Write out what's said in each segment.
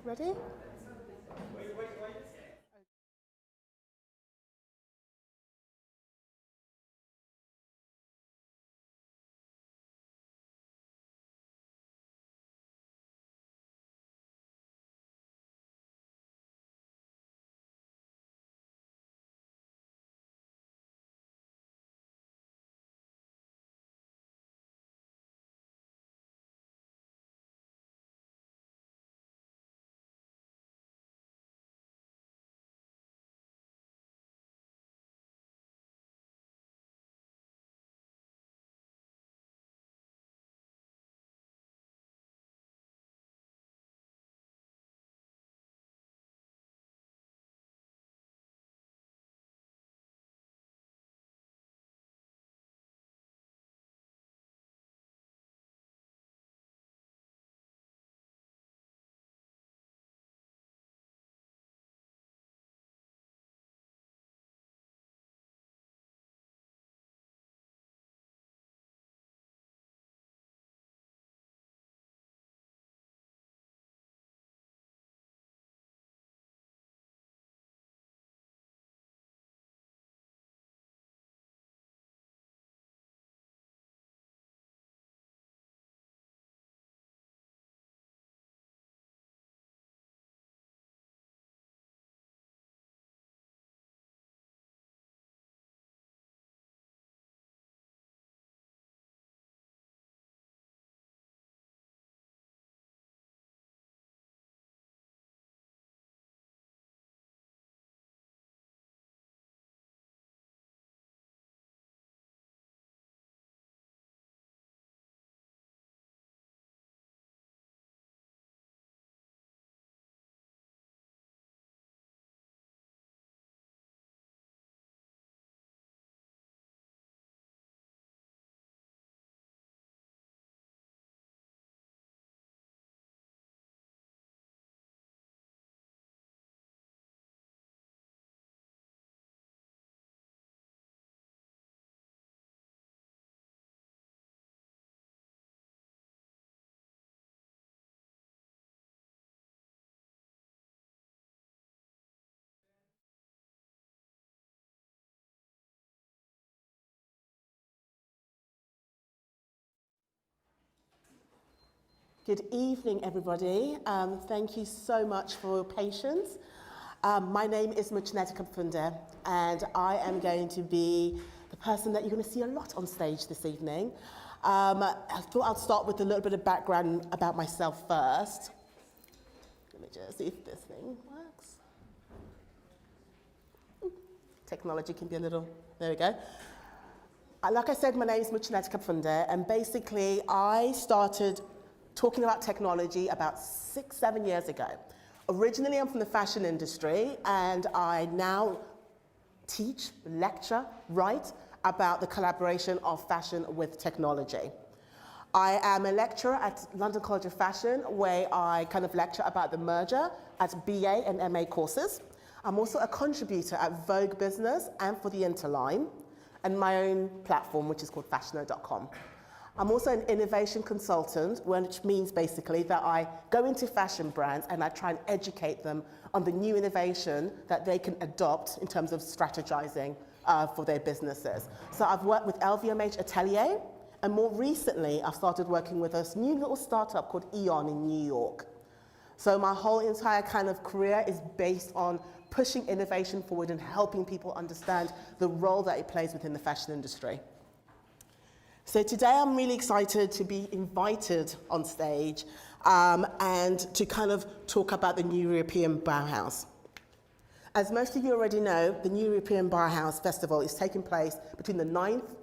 Ready? Good evening, everybody. Thank you so much for your patience. My name is Janome Kafunde, and I am going to be the person that you're going to see a lot on stage this evening. I thought I'd start with a little bit of background about myself first. Let me just see if this thing works. Technology can be a little, there we go. Like I said, my name is Janome Kafunde, and basically I started talking about technology about 6-7 years ago. Originally, I'm from the fashion industry, and I now teach, lecture, write about the collaboration of fashion with technology. I am a lecturer at London College of Fashion, where I kind of lecture about the merger at BA and MA courses. I'm also a contributor at Vogue Business and for the Interline, and my own platform, which is called fashiono.com. I'm also an innovation consultant, which means basically that I go into fashion brands and I try and educate them on the new innovation that they can adopt in terms of strategizing for their businesses. So I've worked with LVMH Atelier, and more recently I've started working with a new little startup called Eon in New York. So my whole entire kind of career is based on pushing innovation forward and helping people understand the role that it plays within the fashion industry. So today I'm really excited to be invited on stage and to kind of talk about the new European Bauhaus. As most of you already know, the new European Bauhaus Festival is taking place between the 9th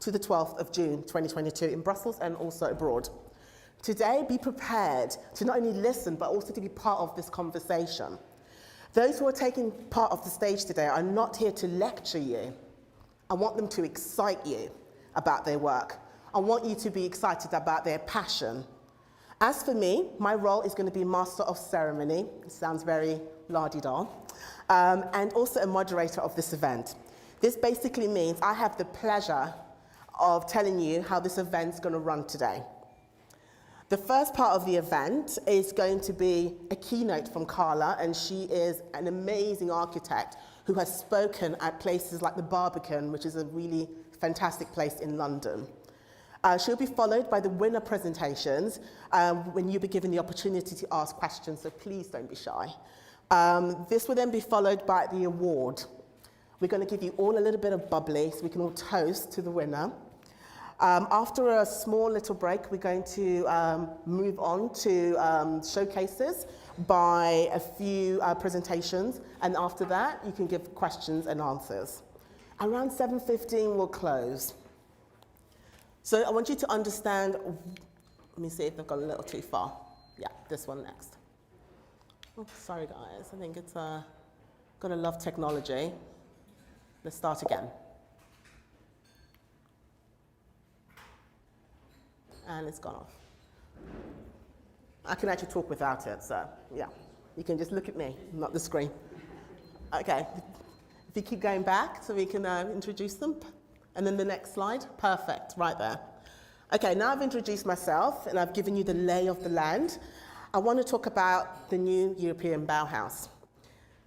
to the 12th of June 2022 in Brussels and also abroad. Today, be prepared to not only listen but also to be part of this conversation. Those who are taking part of the stage today are not here to lecture you. I want them to excite you about their work. I want you to be excited about their passion. As for me, my role is going to be Master of Ceremony. It sounds very la-di-da. And also a moderator of this event. This basically means I have the pleasure of telling you how this event's going to run today. The first part of the event is going to be a keynote from Carla, and she is an amazing architect who has spoken at places like the Barbican, which is a really fantastic place in London. She'll be followed by the winner presentations when you'll be given the opportunity to ask questions, so please don't be shy. This will then be followed by the award. We're going to give you all a little bit of bubbly so we can all toast to the winner. After a small little break, we're going to move on to showcases by a few presentations, and after that, you can give questions and answers. Around 7:15, we'll close. So I want you to understand, let me see if I've gone a little too far. Yeah, this one next. Oh, sorry guys, I think it's, gotta love technology. Let's start again. And it's gone off. I can actually talk without it, so yeah. You can just look at me, not the screen. Okay, if you keep going back so we can introduce them. And then the next slide, perfect, right there. Okay, now I've introduced myself and I've given you the lay of the land. I want to talk about the new European Bauhaus.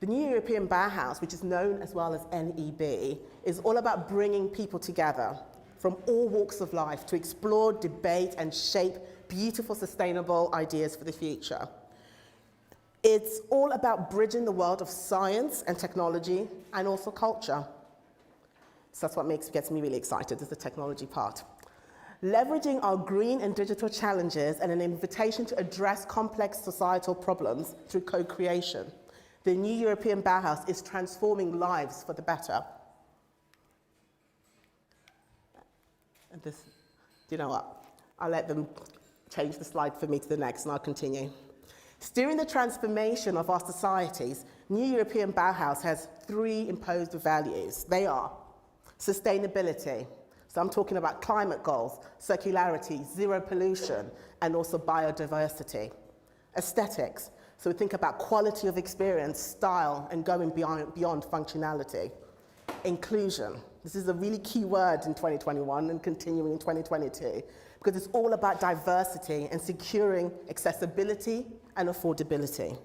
The new European Bauhaus, which is known as well as NEB, is all about bringing people together from all walks of life to explore, debate, and shape beautiful, sustainable ideas for the future. It's all about bridging the world of science and technology and also culture. So that's what gets me really excited, is the technology part. Leveraging our green and digital challenges and an invitation to address complex societal problems through co-creation. The new European Bauhaus is transforming lives for the better. And this, you know what? I'll let them change the slide for me to the next and I'll continue. Steering the transformation of our societies, New European Bauhaus has 3 imposed values. They are sustainability. So I'm talking about climate goals, circularity, zero pollution, and also biodiversity. Aesthetics. So we think about quality of experience, style, and going beyond functionality. Inclusion. This is a really key word in 2021 and continuing in 2022, because it's all about diversity and securing accessibility and affordability.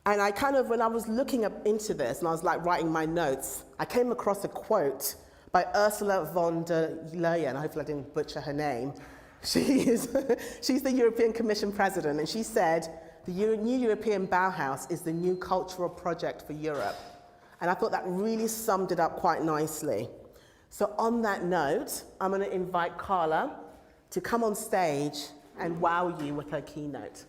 And I when I was looking up into this and I was like writing my notes, I came across a quote by Ursula von der Leyen. Hopefully I didn't butcher her name. She's the European Commission President, and she said, the new European Bauhaus is the new cultural project for Europe. And I thought that really summed it up quite nicely. So on that note, I'm going to invite Carla to come on stage and wow you with her keynote.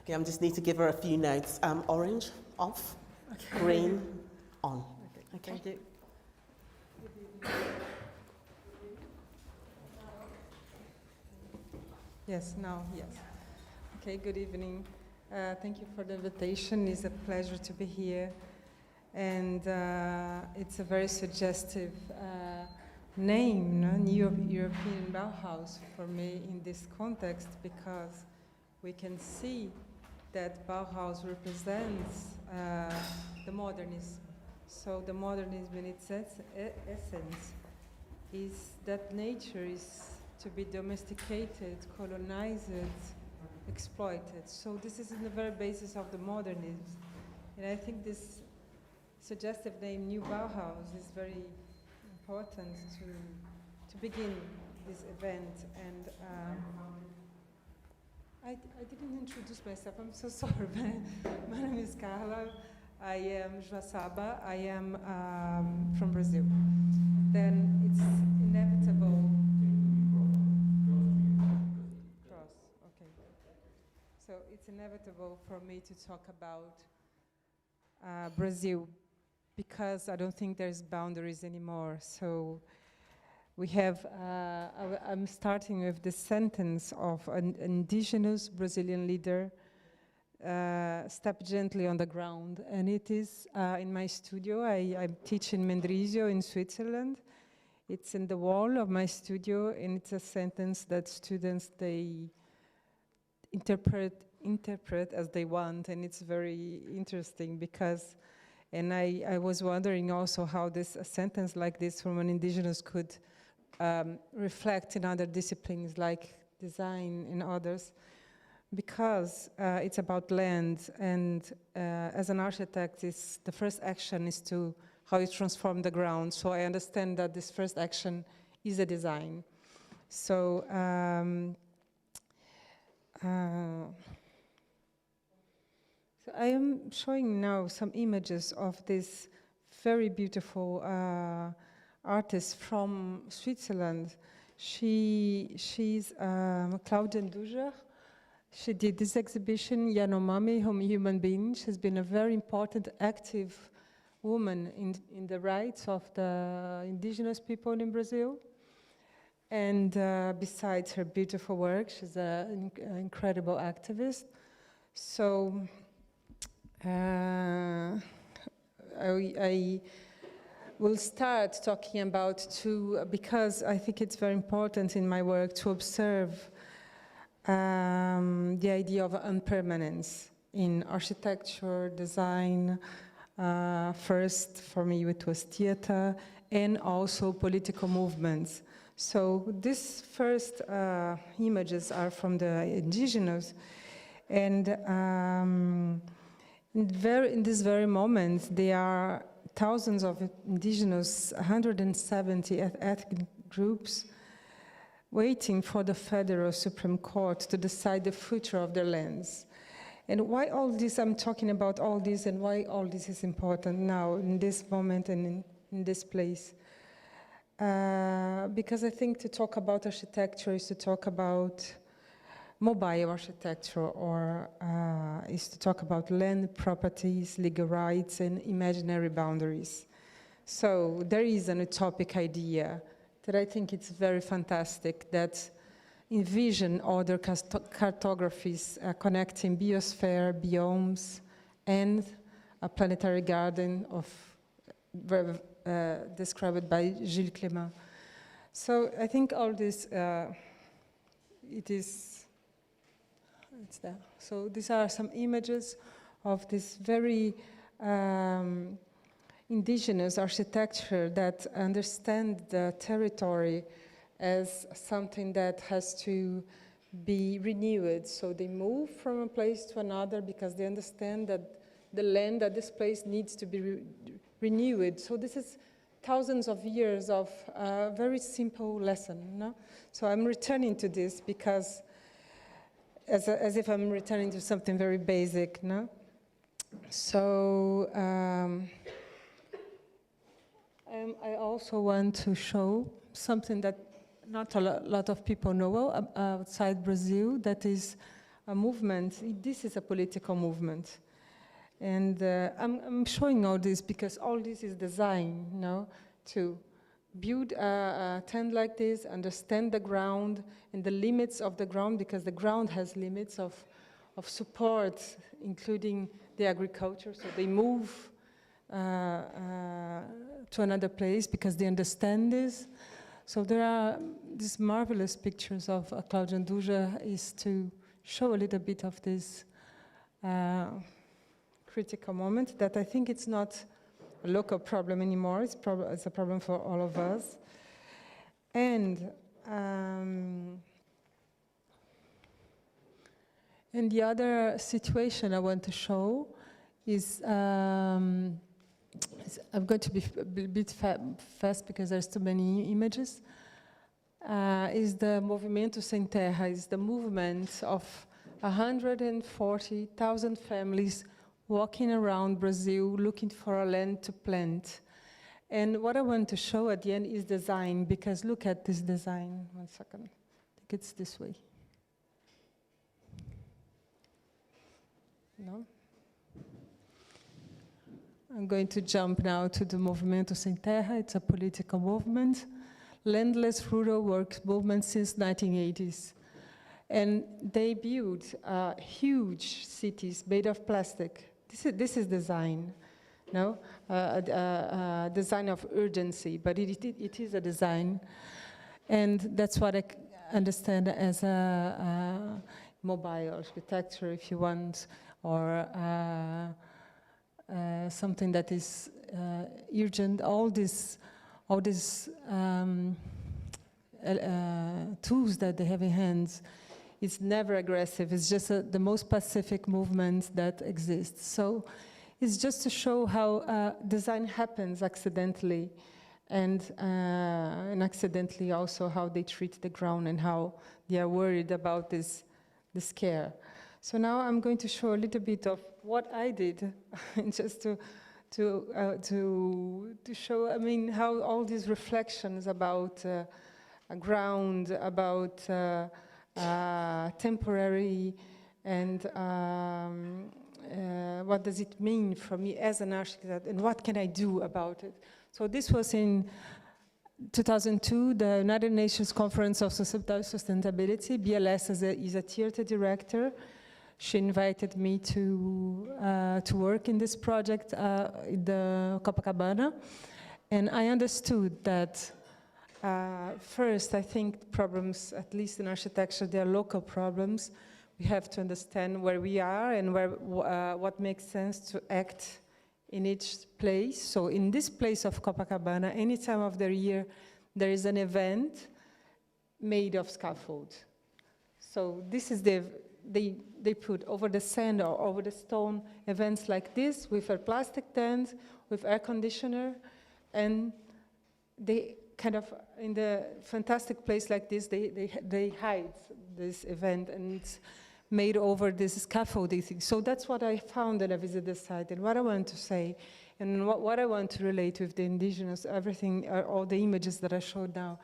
Okay, I just need to give her a few notes. Orange, off. Okay. Green, on. Okay. Thank you. Yes, now, yes. Okay, good evening. Thank you for the invitation. It's a pleasure to be here. And it's a very suggestive name, no? New European Bauhaus for me in this context, because we can see that Bauhaus represents the modernism. So the modernism in its essence is that nature is to be domesticated, colonized, exploited. So this is in the very basis of the modernism. And I think this suggestive name, New Bauhaus, is very important to begin this event. And I didn't introduce myself, I'm so sorry. My name is Carla. I am Joaçaba. I am from Brazil. Then it's inevitable. Cross, okay. So it's inevitable for me to talk about Brazil, because I don't think there's boundaries anymore. So we have, I'm starting with the sentence of an indigenous Brazilian leader, step gently on the ground. And it is in my studio. I teach in Mendrisio in Switzerland. It's in the wall of my studio, and it's a sentence that students, they interpret as they want, and it's very interesting because, and I was wondering also how a sentence like this from an indigenous could reflect in other disciplines like design and others, because it's about land, and as an architect, the first action is to how you transform the ground. So I understand that this first action is a design. So so I am showing now some images of this very beautiful artist from Switzerland. She's Claudia Duger. She did this exhibition, Janome, Human Being. She's been a very important, active woman in the rights of the indigenous people in Brazil. And besides her beautiful work, she's an incredible activist. So I will start talking about because I think it's very important in my work to observe the idea of impermanence in architecture, design. First, for me, it was theater, and also political movements. So these first images are from the indigenous, and in this very moment, there are thousands of indigenous, 170 ethnic groups waiting for the Federal Supreme Court to decide the future of their lands. And why all this, I'm talking about all this, and why all this is important now, in this moment and in this place. Because I think to talk about architecture is to talk about mobile architecture, or is to talk about land properties, legal rights, and imaginary boundaries. So there is an utopic idea that I think it's very fantastic, that envision other cartographies connecting biosphere, biomes, and a planetary garden described by Gilles Clément. So I think all this, it's there. So these are some images of this very indigenous architecture that understand the territory as something that has to be renewed. So they move from a place to another because they understand that the land at this place needs to be renewed. So this is thousands of years of a very simple lesson. No? So I'm returning to this because as if I'm returning to something very basic. No? So I also want to show something that not a lot of people know outside Brazil, that is a movement. This is a political movement. And I'm showing all this because all this is designed, you know, to build a tent like this, understand the ground and the limits of the ground, because the ground has limits of support, including the agriculture. So they move to another place because they understand this. So there are these marvelous pictures of Claudia Duger is to show a little bit of this critical moment that I think it's not a local problem anymore, it's a problem for all of us. And the other situation I want to show is, I'm going to be a bit fast because there's too many images, is the Movimento Sem Terra, is the movement of 140,000 families walking around Brazil looking for a land to plant. And what I want to show at the end is design, because look at this design. 1 second. I think it's this way. No? I'm going to jump now to the Movimento Sem Terra. It's a political movement, landless rural work movement since 1980s. And they built huge cities made of plastic. This is design, no? Design of urgency, but it is a design. And that's what I understand as a mobile architecture, if you want, or something that is urgent. All these tools that they have in hands, it's never aggressive. It's just the most pacific movement that exists. So it's just to show how design happens accidentally, and accidentally also how they treat the ground and how they are worried about this care. So now I'm going to show a little bit of what I did, just to show, I mean, how all these reflections about a ground, about temporary, and what does it mean for me as an architect, and what can I do about it? So this was in 2002, the United Nations Conference of Sustainability. BLS is a theater director. She invited me to work in this project in the Copacabana, and I understood that first, I think problems, at least in architecture, they are local problems. We have to understand where we are and what makes sense to act in each place. So in this place of Copacabana, any time of the year, there is an event made of scaffold. So this is they put over the sand or over the stone events like this with a plastic tent, with air conditioner, and they kind of, in the fantastic place like this, they hide this event, and it's made over this scaffolding thing. So that's what I found when I visited the site, and what I want to say, and what I want to relate with the indigenous, everything, all the images that I showed now.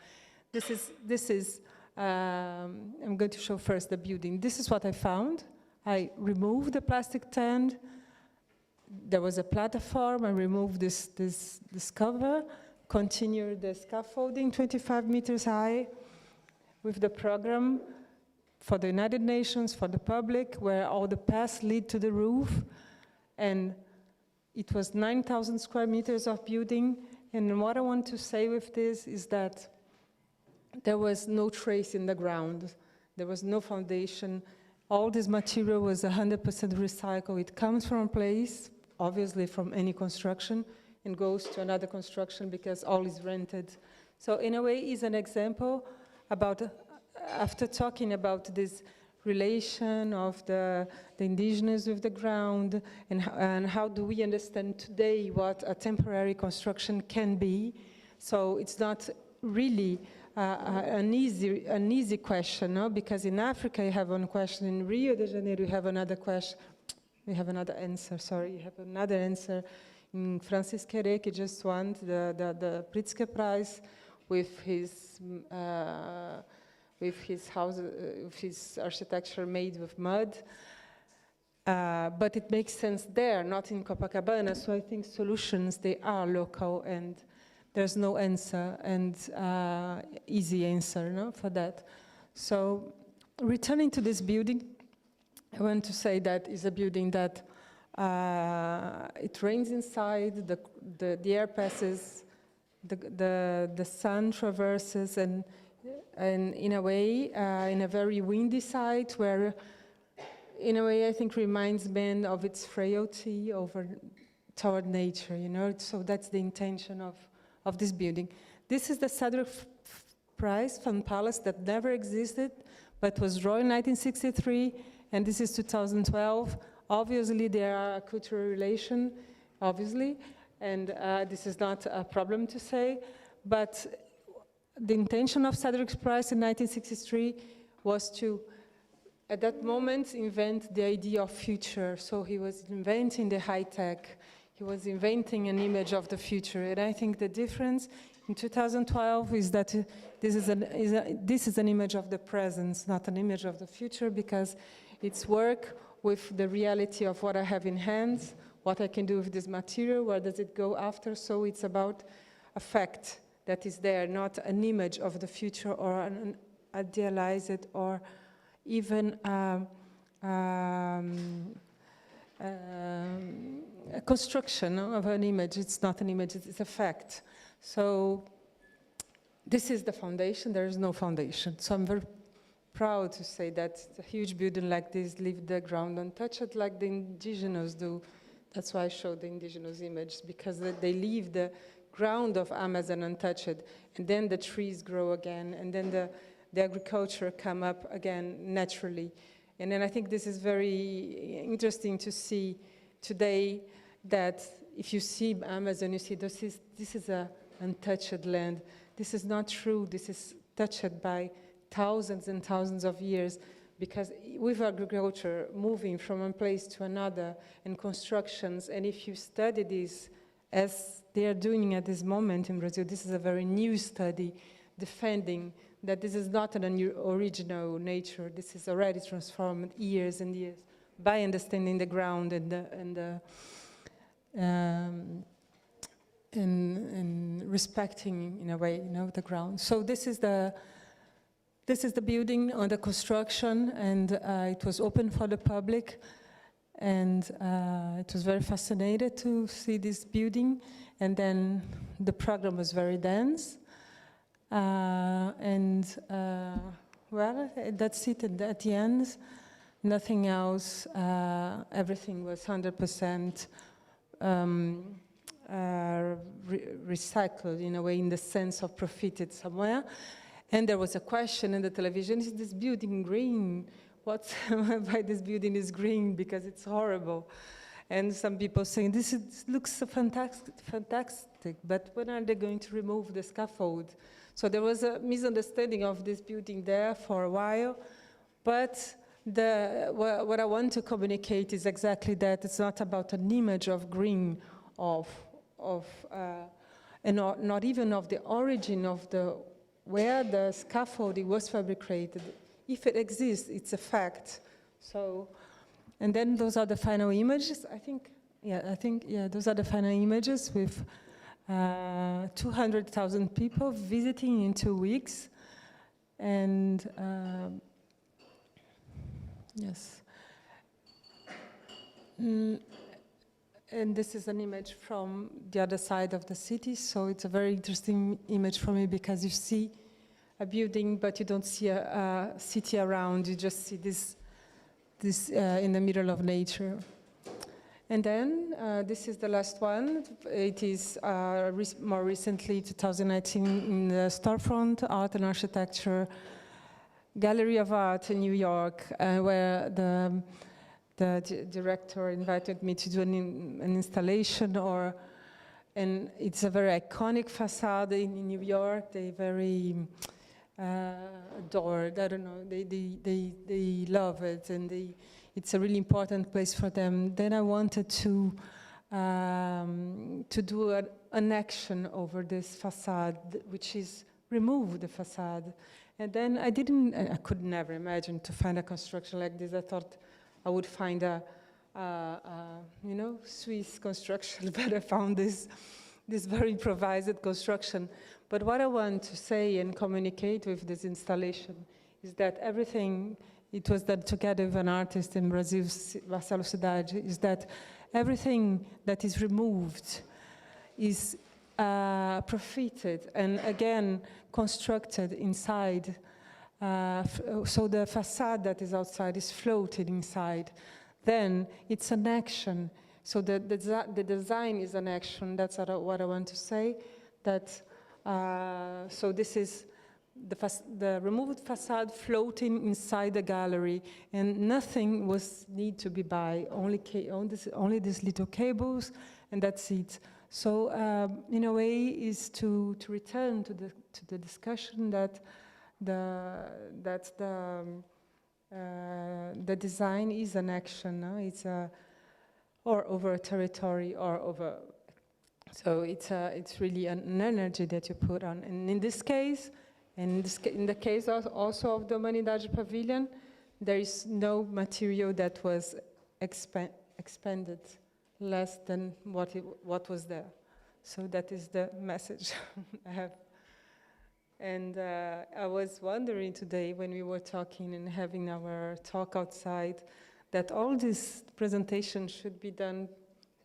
This is I'm going to show first the building. This is what I found. I removed the plastic tent. There was a platform. I removed this cover, continued the scaffolding 25 meters high with the program for the United Nations, for the public, where all the paths lead to the roof. And it was 9,000 square meters of building. And what I want to say with this is that there was no trace in the ground. There was no foundation. All this material was 100% recycled. It comes from a place, obviously from any construction, and goes to another construction because all is rented. So in a way, it's an example about, after talking about this relation of the indigenous with the ground, and how do we understand today what a temporary construction can be. So it's not really an easy question, no? Because in Africa you have one question, in Rio de Janeiro you have another question, you have another answer, sorry, you have another answer. In Francis Querec, he just won the Pritzker Prize with his house, with his architecture made with mud. But it makes sense there, not in Copacabana. So I think solutions, they are local, and there's no answer, and easy answer, no, for that. So returning to this building, I want to say that it's a building that it rains inside, the air passes, the sun traverses, and in a way, in a very windy site where, in a way, I think reminds men of its frailty toward nature, you know. So that's the intention of this building. This is the Cedric Prize from Palace that never existed, but was drawn in 1963, and this is 2012. Obviously, there are a cultural relation, obviously, and this is not a problem to say, but the intention of Cedric's Prize in 1963 was to, at that moment, invent the idea of future. So he was inventing the high tech. He was inventing an image of the future. And I think the difference in 2012 is that this is an image of the present, not an image of the future, because it's work with the reality of what I have in hands, what I can do with this material, where does it go after. So it's about a fact that is there, not an image of the future or an idealized or even a construction of an image. It's not an image, it's a fact. So this is the foundation. There is no foundation. So I'm very proud to say that a huge building like this leave the ground untouched like the indigenous do. That's why I showed the indigenous image, because they leave the ground of Amazon untouched, and then the trees grow again, and then the agriculture come up again naturally. And then I think this is very interesting to see today that if you see Amazon, you see this is a untouched land. This is not true. This is touched by thousands and thousands of years, because with agriculture moving from one place to another and constructions, and if you study this as they are doing at this moment in Brazil, this is a very new study defending that this is not an original nature. This is already transformed years and years by understanding the ground and respecting, in a way, the ground. So this is the building under construction, and it was open for the public, and it was very fascinating to see this building. And then the program was very dense, well, that's it. And at the end, nothing else. Everything was 100% recycled, in a way, in the sense of profited somewhere. And there was a question in the television: is this building green? Why this building is green? Because it's horrible. And some people saying, this looks so fantastic, but when are they going to remove the scaffold? So there was a misunderstanding of this building there for a while. But what I want to communicate is exactly that. It's not about an image of green, and not even of the origin of where the scaffolding was fabricated. If it exists, it's a fact. So, and then those are the final images. I think, those are the final images with 200,000 people visiting in 2 weeks. And yes. And this is an image from the other side of the city, so it's a very interesting image for me, because you see a building, but you don't see a city around. You just see this in the middle of nature. And then this is the last one. It is more recently, 2019, in the Starfront Art and Architecture Gallery of Art in New York, where the director invited me to do an installation, and it's a very iconic facade in New York. They very adored. I don't know. They love it, and it's a really important place for them. Then I wanted to do an action over this facade, which is remove the facade. And then I could never imagine to find a construction like this. I thought I would find a Swiss construction, but I found this very improvised construction. But what I want to say and communicate with this installation is that everything, it was done together with an artist in Brazil, Marcelo Cidade, is that everything that is removed is profited and again constructed inside. So the facade that is outside is floated inside. Then it's an action. So the design is an action. That's what I want to say. That so this is the removed facade floating inside the gallery, and nothing was need to be by only these little cables, and that's it. So in a way, is to return to the discussion that the design is an action. No? It's or over a territory or over. So it's really an energy that you put on. And in this case, in the case also of the Humanidade Pavilion, there is no material that was expanded less than what was there. So that is the message I have. And I was wondering today when we were talking and having our talk outside that all this presentation should be done,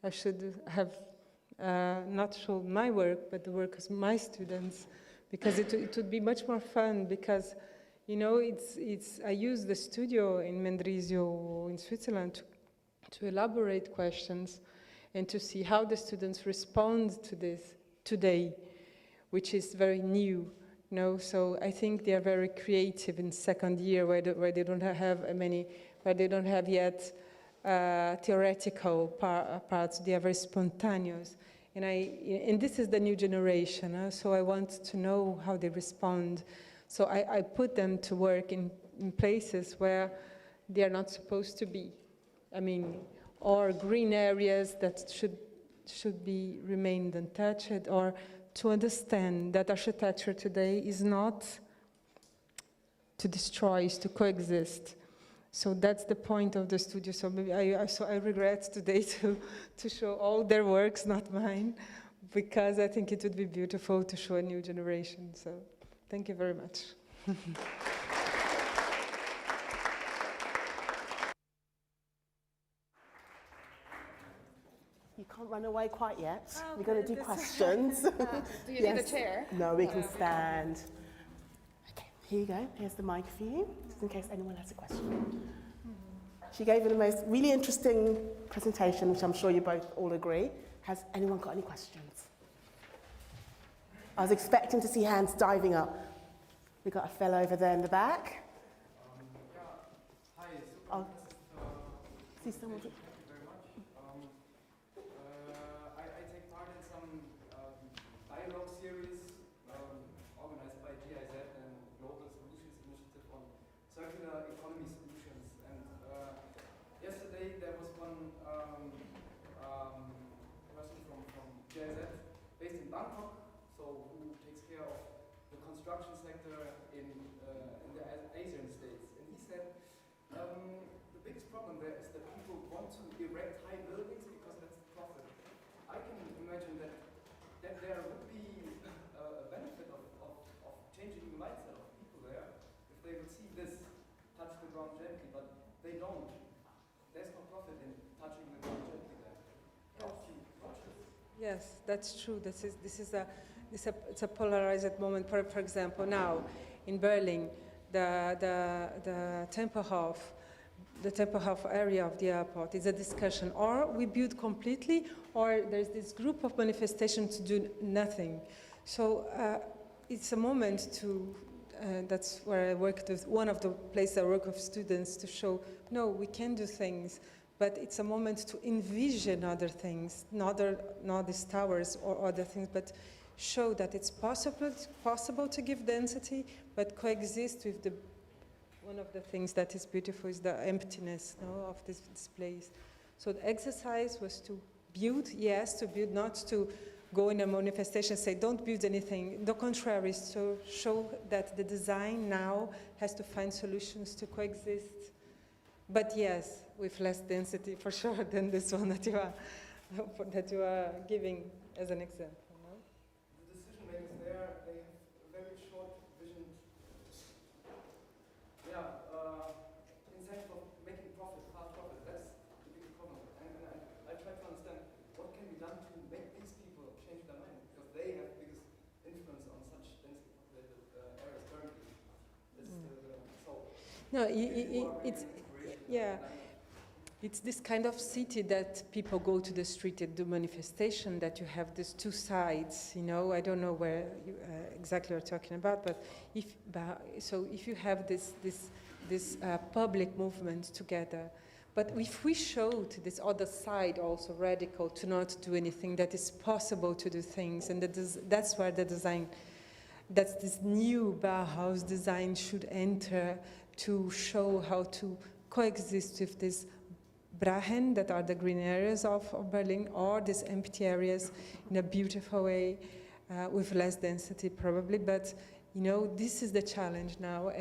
I should have not shown my work, but the work of my students, because it would be much more fun, because you know, I use the studio in Mendrisio in Switzerland to elaborate questions and to see how the students respond to this today, which is very new. You know, so I think they are very creative in second year where they don't have where they don't have yet theoretical parts. They are very spontaneous, and this is the new generation. So I want to know how they respond. So I put them to work in places where they are not supposed to be. I mean, or green areas that should be remained untouched, or to understand that architecture today is not to destroy, is to coexist. So that's the point of the studio. So maybe I regret today to show all their works, not mine, because I think it would be beautiful to show a new generation. So thank you very much. You can't run away quite yet. Oh, We're going to do questions. Do you need a chair? No, we can stand. Okay, here you go. Here's the mic for you, just in case anyone has a question. She gave the most really interesting presentation, which I'm sure you both all agree. Has anyone got any questions? I was expecting to see hands diving up. We got a fellow over there in the back. Hi, Oh, see someone. I take part in some dialogue series organized by GIZ and Global Solutions Initiative on circular economy solutions. And yesterday there was one person from GIZ based in Bangkok, so who takes care of the construction sector in the Asian states. And he said the biggest problem there is that people want to erect high buildings because that's profit. I can imagine that there would be a benefit of changing the mindset of people there if they would see this touch the ground gently, but they don't. There's no profit in touching the ground gently there. Yes, that's true. It's a polarized moment. For example, now in Berlin, the Tempelhof area of the airport is a discussion. Or we build completely, or there's this group of manifestations to do nothing. So it's a moment to, that's where I worked with, one of the places I work with students to show, no, we can do things, but it's a moment to envision other things, not these towers or other things, but show that it's possible to give density, but coexist with the. One of the things that is beautiful is the emptiness, no, of this place. So the exercise was to build, yes, to build, not to go in a manifestation and say, don't build anything. The contrary, so show that the design now has to find solutions to coexist. But yes, with less density for sure than this one that you are giving as an example. The decision makers there, they have a very short vision. Incentive of making profit, fast profit, that's the big problem. And I try to understand what can be done to make these people change their mind, because they have the biggest influence on such densely populated areas currently. It's this kind of city that people go to the street and do manifestation, that you have these two sides, you know. I don't know where you exactly are talking about, but if you have this public movement together, but if we show to this other side also radical to not do anything, that is possible to do things, and that's where the design, that's this new Bauhaus design should enter, to show how to coexist with this Brachen, that are the green areas of Berlin, or these empty areas in a beautiful way, with less density probably, but you know, this is the challenge now,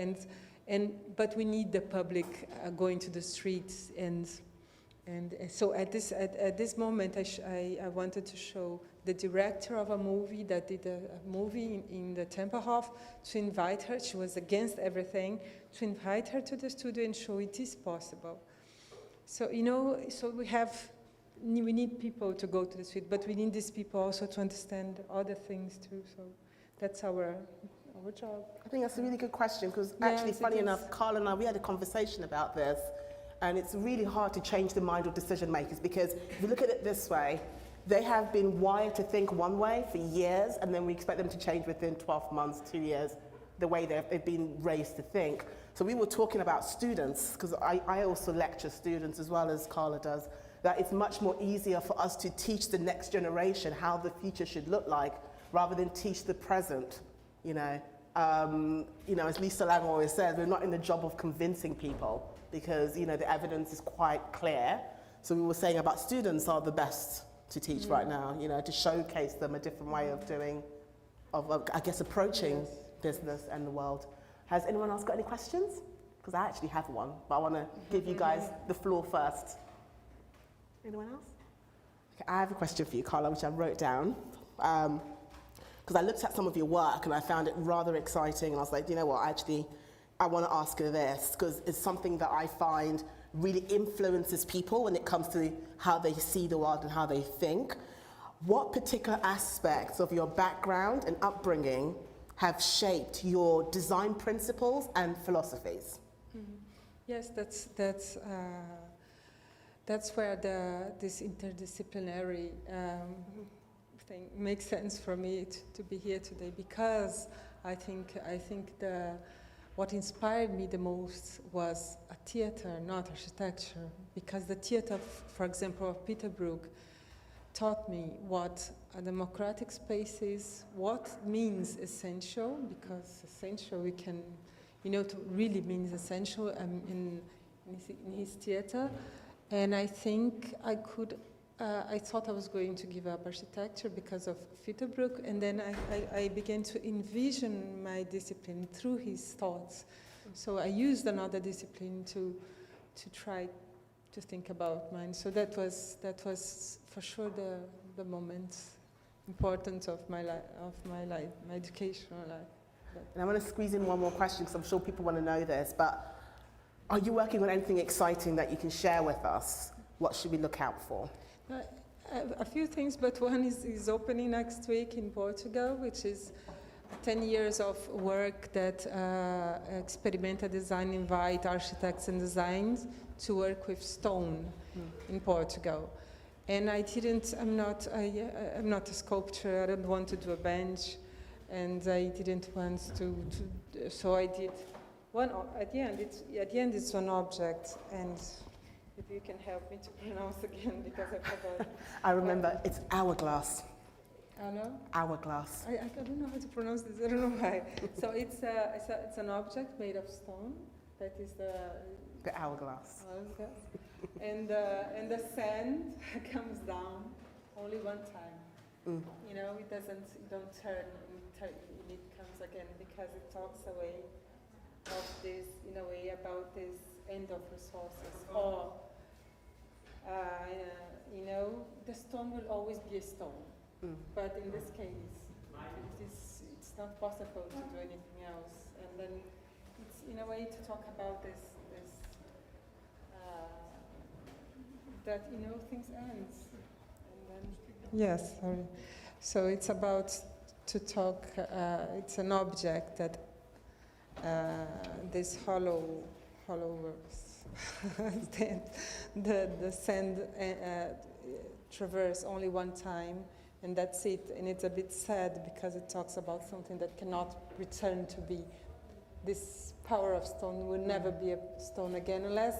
but we need the public going to the streets, and so at this moment I wanted to show the director of a movie that did a movie in the Tempelhof, to invite her. She was against everything, to invite her to the studio and show it is possible. So, you know, so we need people to go to the street, but we need these people also to understand other things too. So that's our our job. I think that's a really good question because Yes, actually, it funny is. enough, Carl and I, we had a conversation about this, and it's really hard to change the mind of decision makers because if you look at it this way, they have been wired to think one way for years, and then we expect them to change within 12 months, 2 years, the way they've been raised to think. So we were talking about students, because I also lecture students as well as Carla does, that it's much more easier for us to teach the next generation how the future should look like, rather than teach the present, you know. As Lisa Lang always says, we're not in the job of convincing people because, you know, the evidence is quite clear. So we were saying about students are the best to teach right now, you know, to showcase them a different way of doing, I guess, approaching business and the world. Has anyone else got any questions? Because I actually have one, but I want to give you guys the floor first. Anyone else? Okay, I have a question for you, Carla, which I wrote down. Because I looked at some of your work and I found it rather exciting, and I was like, you know what, actually, I want to ask her this, because it's something that I find really influences people when it comes to how they see the world and how they think. What particular aspects of your background and upbringing have shaped your design principles and philosophies? Mm-hmm. Yes, that's where this interdisciplinary thing makes sense for me to be here today, because I think what inspired me the most was a theater, not architecture, because the theater, for example, of Peter Brook taught me what a democratic space is, what means essential, because essential we can, to really means essential in his theater. And I think I thought I was going to give up architecture because of Peter Brook, and then I began to envision my discipline through his thoughts. So I used another discipline to try to think about mine. So that was for sure the moment important of my life, my educational life. And I want to squeeze in one more question because I'm sure people want to know this, but are you working on anything exciting that you can share with us? What should we look out for? A few things, but one is opening next week in Portugal, which is 10 years of work that experimental design invite architects and designers to work with stone in Portugal. And I'm not a sculptor. I don't want to do a bench, and I didn't want to so I did one. At the end, it's an object, and if you can help me to pronounce again, because I forgot. I remember, it's hourglass. Oh, no? Hourglass. I don't know how to pronounce this, I don't know why. So it's an object made of stone, that is The hourglass. And the sand comes down only one time. It don't turn, it comes again, because it talks away of this, in a way, about this end of resources, or the stone will always be a stone, but in this case, it's not possible to do anything else. And then it's in a way to talk about this that things end. Yes, sorry. So it's about to talk. It's an object that this hollow works. the sand traverse only one time, and that's it. And it's a bit sad because it talks about something that cannot return to be. This power of stone will never be a stone again unless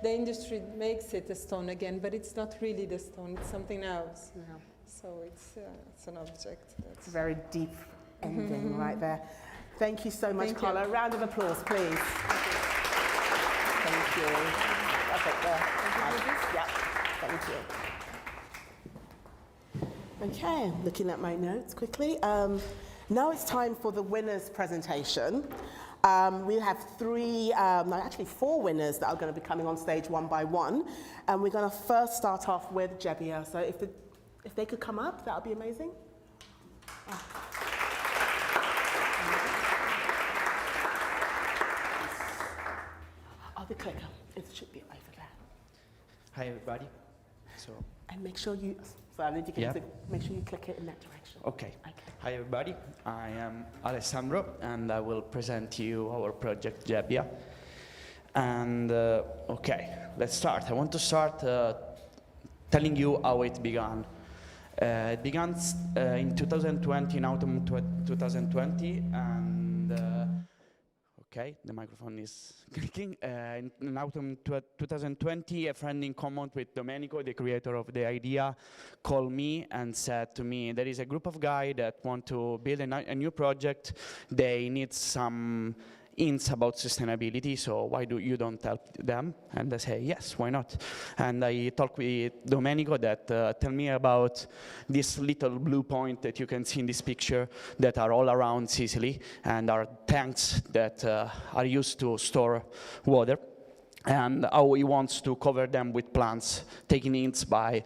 the industry makes it a stone again, but it's not really the stone, it's something else. Yeah. So it's an object. It's a very deep ending right there. Thank you so much, Carla. A round of applause, please. Thank you. That's it there. Yeah, thank you. Okay, looking at my notes quickly. Now it's time for the winners' presentation. We have actually four winners that are going to be coming on stage one by one. And we're going to first start off with JEBA. So if they could come up, that would be amazing. The clicker, it should be over there. Hi everybody. And make sure you So I need to Yeah. make sure you click it in that direction. Okay. Okay. Hi everybody, I am Alessandro and I will present you our project JEBA. And okay, let's start. I want to start telling you how it began. It began in 2020, in autumn 2020, and okay, the microphone is clicking. In autumn 2020, a friend in common with Domenico, the creator of the idea, called me and said to me, there is a group of guys that want to build a new project. They need some hints about sustainability, so why do you don't help them? And I say, yes, why not? And I talk with Domenico that tell me about this little blue point that you can see in this picture that are all around Sicily and are tanks that are used to store water, and how he wants to cover them with plants, taking hints by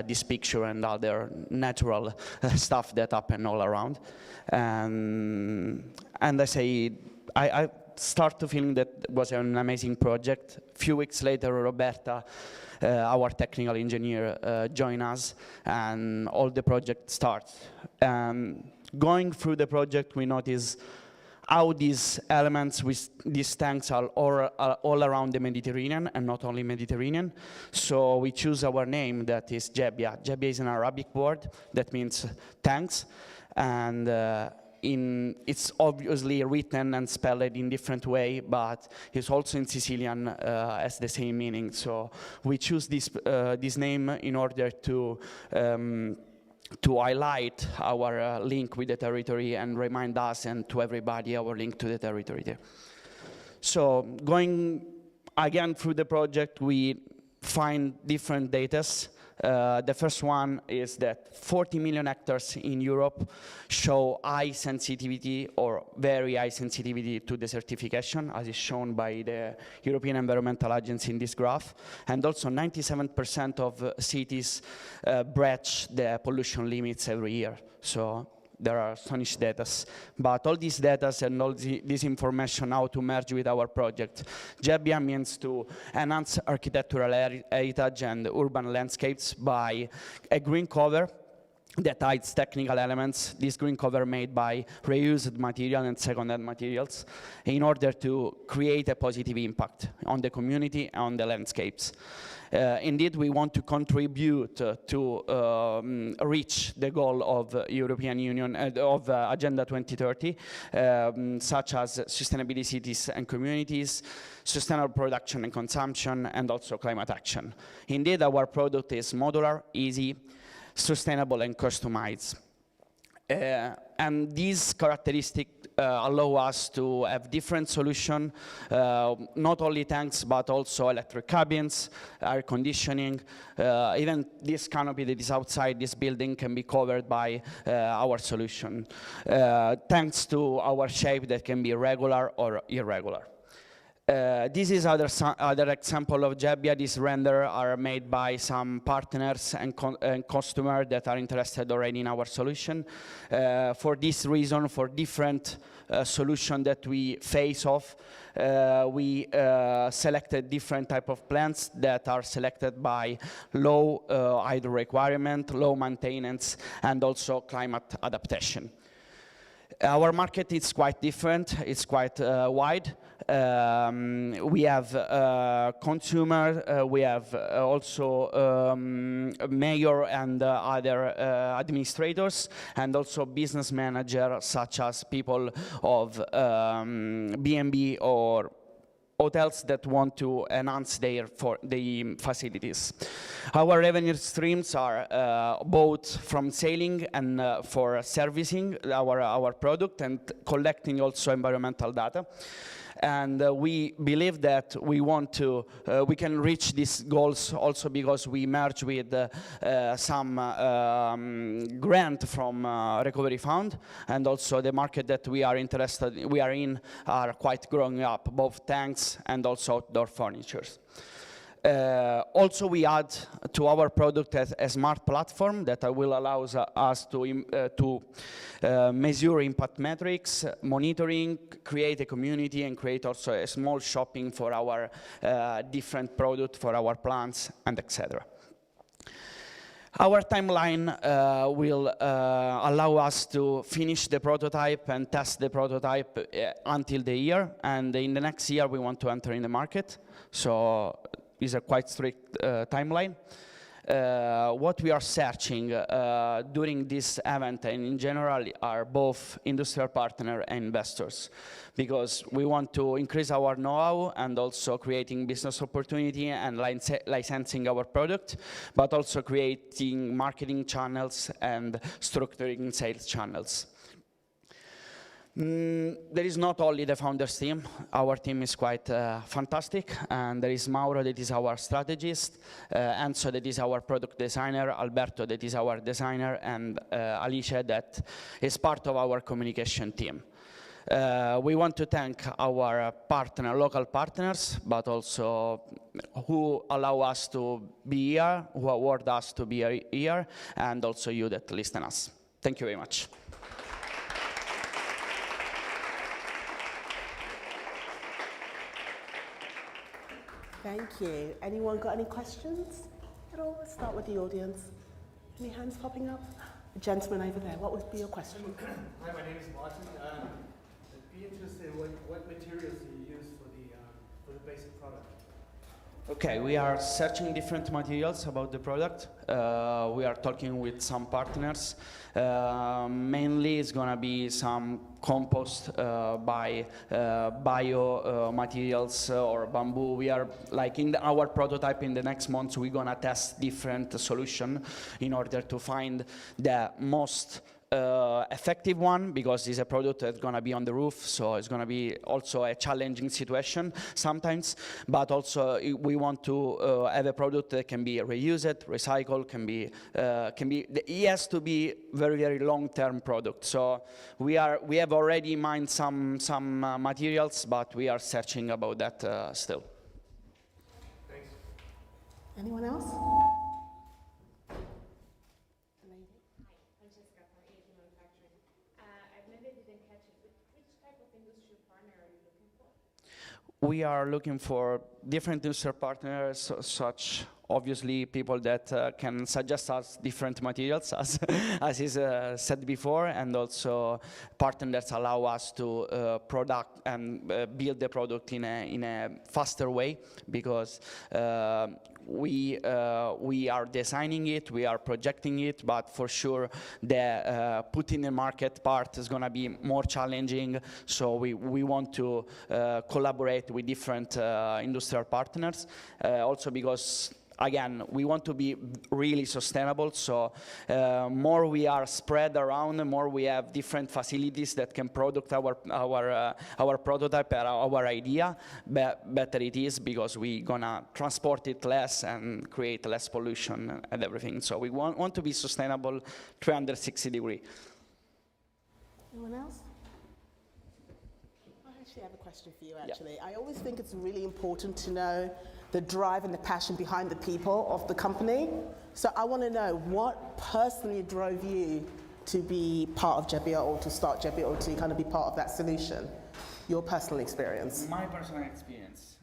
this picture and other natural stuff that happen all around. And I say, I start to feeling that it was an amazing project. A few weeks later, Roberta, our technical engineer, joined us, and all the project starts. Going through the project, we notice how these elements with these tanks are all around the Mediterranean, and not only Mediterranean. So we choose our name, that is JEBA. JEBA is an Arabic word that means tanks, and it's obviously written and spelled in different way, but it's also in Sicilian has the same meaning. So we choose this name in order to highlight our link with the territory and remind us and to everybody our link to the territory there. So going again through the project, we find different datas. The first one is that 40 million hectares in Europe show high sensitivity or very high sensitivity to desertification, as is shown by the European Environmental Agency in this graph. And also 97% of cities breach the pollution limits every year. So there are astonishing data. But all these data and all this information how to merge with our project. JEBA means to enhance architectural heritage and urban landscapes by a green cover that hides technical elements. This green cover made by reused material and second-hand materials in order to create a positive impact on the community and on the landscapes. Indeed, we want to contribute to reach the goal of European Union, of Agenda 2030, such as sustainability cities and communities, sustainable production and consumption, and also climate action. Indeed, our product is modular, easy, sustainable, and customized. And these characteristics allow us to have different solutions, not only tanks, but also electric cabins, air conditioning. Even this canopy that is outside this building can be covered by our solution, thanks to our shape that can be regular or irregular. This is other example of JEBA. These renders are made by some partners and customers that are interested already in our solution. For this reason, for different solutions that we face off, we selected different type of plants that are selected by low hydro requirement, low maintenance, and also climate adaptation. Our market is quite different, it's quite wide. We have consumer, we have also mayor and other administrators, and also business managers such as people of B&B or hotels that want to enhance the facilities. Our revenue streams are both from selling and for servicing our product and collecting also environmental data. And we believe that we can reach these goals also because we merge with some grant from Recovery Fund, and also the market that we are in are quite growing up, both tanks and also outdoor furnitures. Also, we add to our product a smart platform that will allow us to measure impact metrics, monitoring, create a community, and create also a small shopping for our different products, for our plants, and etc. Our timeline will allow us to finish the prototype and test the prototype until the year, and in the next year we want to enter in the market. So it's a quite strict timeline. What we are searching during this event and in general are both industrial partner and investors, because we want to increase our know-how and also creating business opportunity and licensing our product, but also creating marketing channels and structuring sales channels. There is not only the founders team. Our team is quite fantastic, and there is Mauro that is our strategist, Enzo that is our product designer, Alberto that is our designer, and Alicia that is part of our communication team. We want to thank our local partners, but also who allow us to be here, who award us to be here, and also you that listen us. Thank you very much. Thank you. Anyone got any questions at all? Let's start with the audience. Any hands popping up? The gentleman over there, what would be your question? Hi, my name is Martin. I'd be interested in what materials you use for the basic product. Okay, we are searching different materials about the product. We are talking with some partners. Mainly it's gonna be some compost by bio materials or bamboo. We are like in our prototype in the next months, we're gonna test different solution in order to find the most effective one, because it's a product that's going to be on the roof, so it's going to be also a challenging situation sometimes, but also we want to have a product that can be reused, recycled, it has to be very, very long-term product. So we have already in mind some materials, but we are searching about that still. Thanks. Anyone else? We are looking for different user partners, such obviously people that can suggest us different materials, as is said before, and also partners that allow us to product and build the product in a faster way, because we are designing it, we are projecting it, but for sure the putting the market part is going to be more challenging. So we want to collaborate with different industrial partners, also because again, we want to be really sustainable, so more we are spread around, the more we have different facilities that can produce our prototype, our idea, better it is, because we're gonna transport it less and create less pollution and everything. So we want to be sustainable 360 degrees. Anyone else? I actually have a question for you, actually. Yeah. I always think it's really important to know the drive and the passion behind the people of the company. So I want to know what personally drove you to be part of JEBA, or to start JEBA, or to kind of be part of that solution? Your personal experience. My personal experience.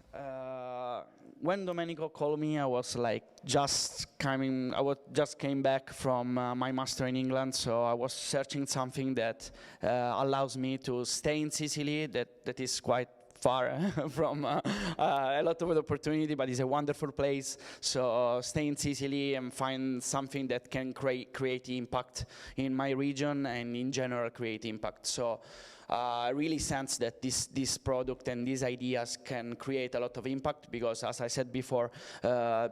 When Domenico called me, I was like just came back from my master in England, so I was searching something that allows me to stay in Sicily, that is quite far from a lot of opportunity, but it's a wonderful place. So stay in Sicily and find something that can create impact in my region and in general create impact. So I really sense that this product and these ideas can create a lot of impact, because as I said before,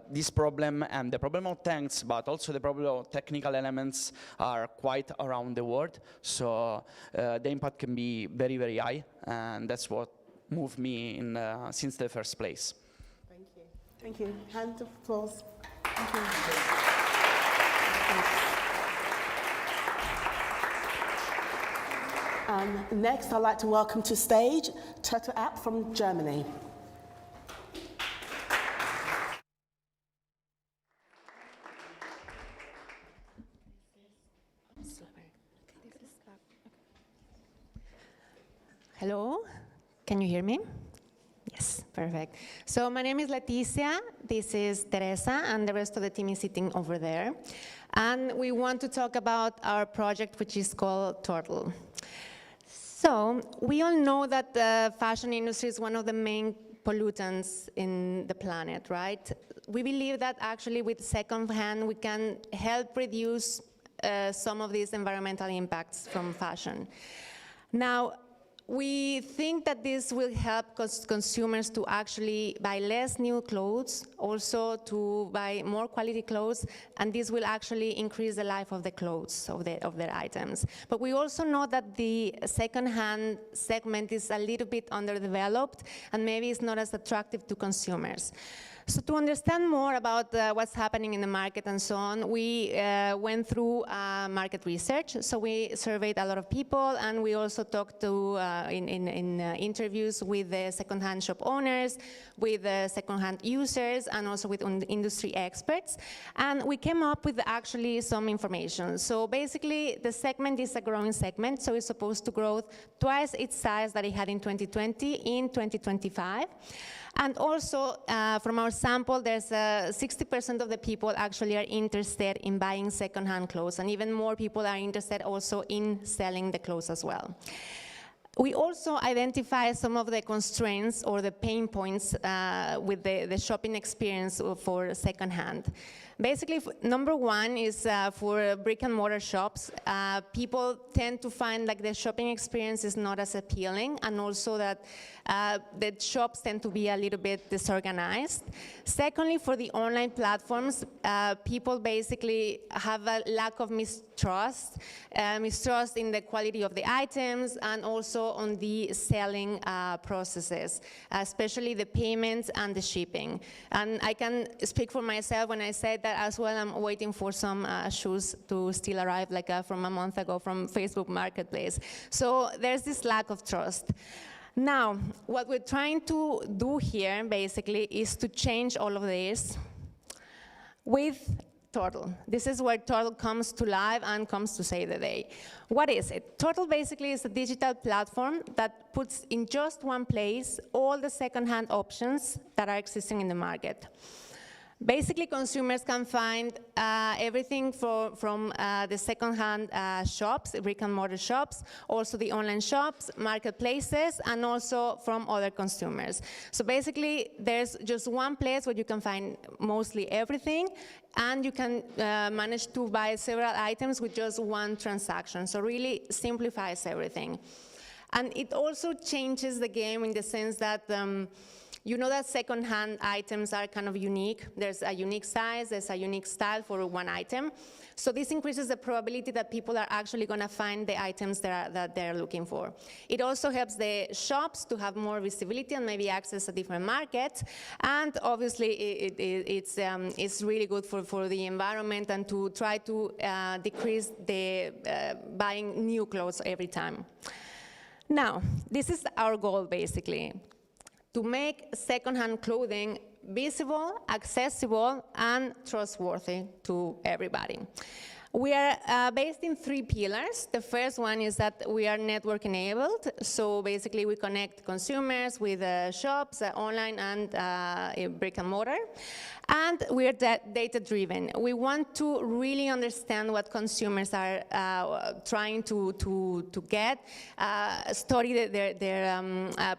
this problem and the problem of tanks, but also the problem of technical elements are quite around the world. So the impact can be very, very high, and that's what moved me in since the first place. Thank you. Thank you. Hand of applause. Thank you. Next, I'd like to welcome to stage Turtle App from Germany. Hello, can you hear me? Yes. Yes, perfect. So my name is Leticia, this is Teresa, and the rest of the team is sitting over there. And we want to talk about our project, which is called Turtle. So we all know that the fashion industry is one of the main pollutants in the planet, right? We believe that actually with secondhand we can help reduce some of these environmental impacts from fashion. Now, we think that this will help consumers to actually buy less new clothes, also to buy more quality clothes, and this will actually increase the life of the clothes, of their items. But we also know that the second-hand segment is a little bit underdeveloped, and maybe it's not as attractive to consumers. So to understand more about what's happening in the market and so on, we went through market research. So we surveyed a lot of people, and we also talked to in interviews with the second-hand shop owners, with second-hand users, and also with industry experts. And we came up with actually some information. So basically, the segment is a growing segment, so it's supposed to grow twice its size that it had in 2020 in 2025. And also, from our sample, there's 60% of the people actually are interested in buying second-hand clothes, and even more people are interested also in selling the clothes as well. We also identify some of the constraints or the pain points with the shopping experience for second-hand. Basically, number one is for brick and mortar shops. People tend to find like the shopping experience is not as appealing, and also that the shops tend to be a little bit disorganized. Secondly, for the online platforms, people basically have a lack of mistrust in the quality of the items, and also on the selling processes, especially the payments and the shipping. And I can speak for myself when I say that as well. I'm waiting for some shoes to still arrive, like from a month ago from Facebook Marketplace. So there's this lack of trust. Now, what we're trying to do here, basically, is to change all of this with Turtle. This is where Turtle comes to life and comes to save the day. What is it? Turtle basically is a digital platform that puts in just one place all the second-hand options that are existing in the market. Basically, consumers can find everything from the second-hand shops, brick and mortar shops, also the online shops, marketplaces, and also from other consumers. So basically, there's just one place where you can find mostly everything, and you can manage to buy several items with just one transaction. So really simplifies everything. And it also changes the game in the sense that you know that second-hand items are kind of unique. There's a unique size, there's a unique style for one item. So this increases the probability that people are actually going to find the items that they're looking for. It also helps the shops to have more visibility and maybe access a different market. And obviously, it's really good for the environment and to try to decrease the buying new clothes every time. Now, this is our goal, basically, to make second-hand clothing visible, accessible, and trustworthy to everybody. We are based in 3 pillars. The first one is that we are network enabled. So basically we connect consumers with shops, online and brick and mortar. And we are data driven. We want to really understand what consumers are trying to get, study their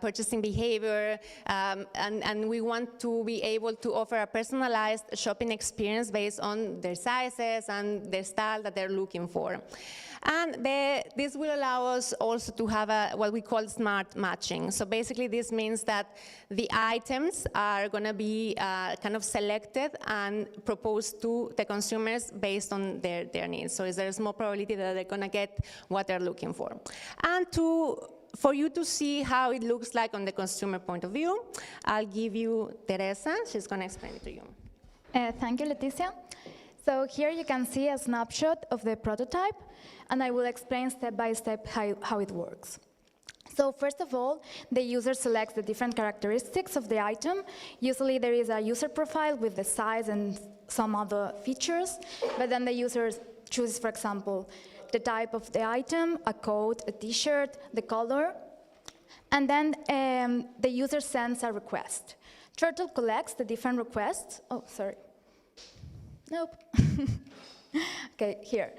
purchasing behavior, and we want to be able to offer a personalized shopping experience based on their sizes and their style that they're looking for. And this will allow us also to have what we call smart matching. So basically this means that the items are going to be kind of selected and proposed to the consumers based on their needs. So there's more probability that they're going to get what they're looking for. And for you to see how it looks like on the consumer point of view, I'll give you Teresa. She's going to explain it to you. Thank you, Leticia. So here you can see a snapshot of the prototype, and I will explain step by step how it works. So first of all, the user selects the different characteristics of the item. Usually there is a user profile with the size and some other features, but then the user chooses, for example, the type of the item, a coat, a t-shirt, the color. And then the user sends a request. Turtle collects the different requests. Oh, sorry. Nope. Okay, here.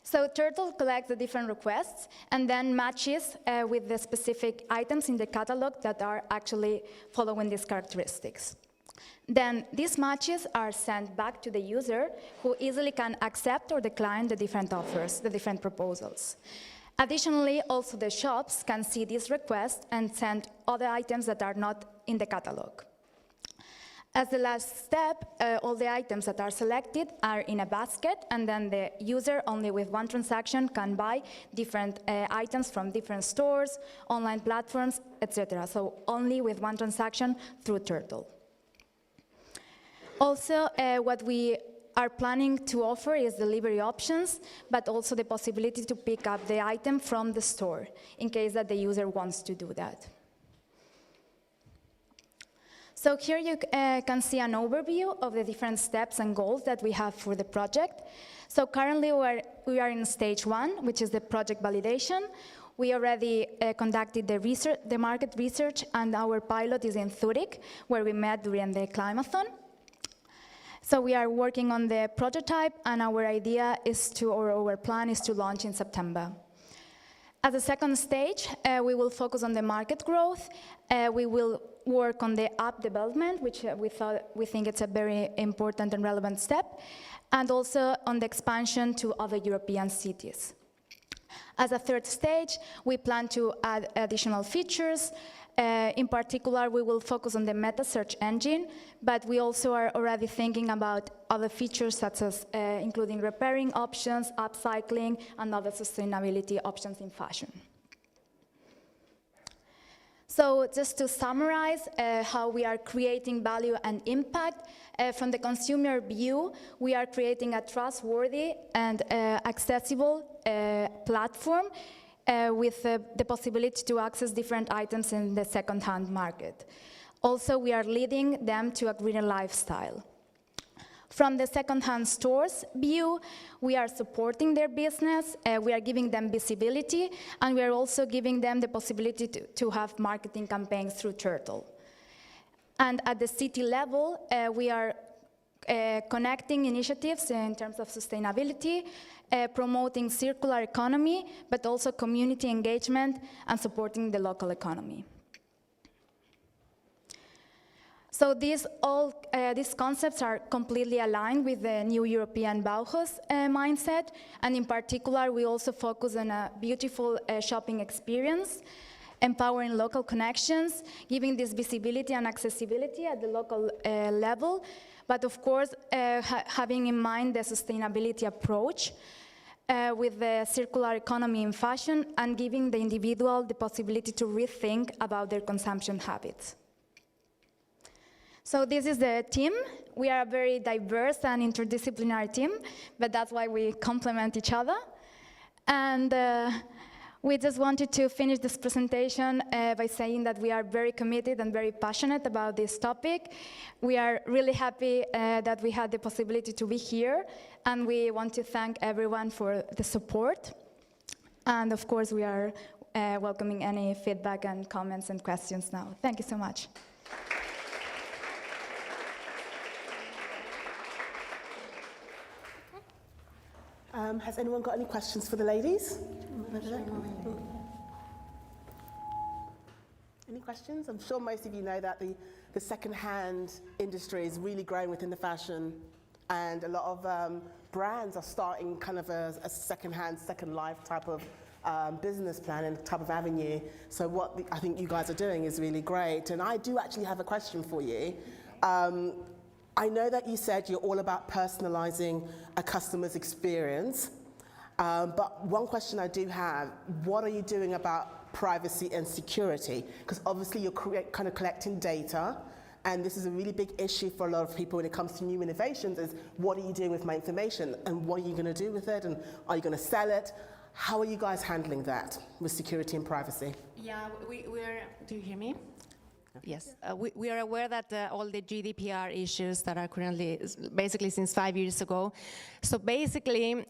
So Turtle collects the different requests and then matches with the specific items in the catalog that are actually following these characteristics. Then these matches are sent back to the user, who easily can accept or decline the different offers, the different proposals. Additionally, also the shops can see these requests and send other items that are not in the catalog. As the last step, all the items that are selected are in a basket, and then the user, only with one transaction, can buy different items from different stores, online platforms, etc. So only with one transaction through Turtle. Also, what we are planning to offer is delivery options, but also the possibility to pick up the item from the store, in case that the user wants to do that. So here you can see an overview of the different steps and goals that we have for the project. So currently we are in stage 1, which is the project validation. We already conducted the market research, and our pilot is in Zurich, where we met during the Climathon. So we are working on the prototype, and our idea is to, or our plan is to launch in September. As a second stage, we will focus on the market growth. We will work on the app development, which we think it's a very important and relevant step, and also on the expansion to other European cities. As a third stage, we plan to add additional features. In particular, we will focus on the meta search engine, but we also are already thinking about other features, such as including repairing options, upcycling, and other sustainability options in fashion. So just to summarize how we are creating value and impact, from the consumer view, we are creating a trustworthy and accessible platform with the possibility to access different items in the second-hand market. Also, we are leading them to a greener lifestyle. From the second-hand stores view, we are supporting their business, we are giving them visibility, and we are also giving them the possibility to have marketing campaigns through Turtle. And at the city level, we are connecting initiatives in terms of sustainability, promoting circular economy, but also community engagement and supporting the local economy. So these concepts are completely aligned with the new European Bauhaus mindset, and in particular, we also focus on a beautiful shopping experience, empowering local connections, giving this visibility and accessibility at the local level, but of course, having in mind the sustainability approach with the circular economy in fashion, and giving the individual the possibility to rethink about their consumption habits. So this is the team. We are a very diverse and interdisciplinary team, but that's why we complement each other. And we just wanted to finish this presentation by saying that we are very committed and very passionate about this topic. We are really happy that we had the possibility to be here, and we want to thank everyone for the support. And of course, we are welcoming any feedback and comments and questions now. Thank you so much. Has anyone got any questions for the ladies? Any questions? I'm sure most of you know that the second-hand industry is really growing within the fashion, and a lot of brands are starting kind of a second-hand, second life type of business plan and type of avenue. So what I think you guys are doing is really great. And I do actually have a question for you. I know that you said you're all about personalizing a customer's experience, but one question I do have, what are you doing about privacy and security? Because obviously you're kind of collecting data, and this is a really big issue for a lot of people when it comes to new innovations, is what are you doing with my information, and what are you going to do with it, and are you going to sell it? How are you guys handling that with security and privacy? Yeah, we're, do you hear me? Yes, we are aware that all the GDPR issues that are currently, basically since 5 years ago. So basically,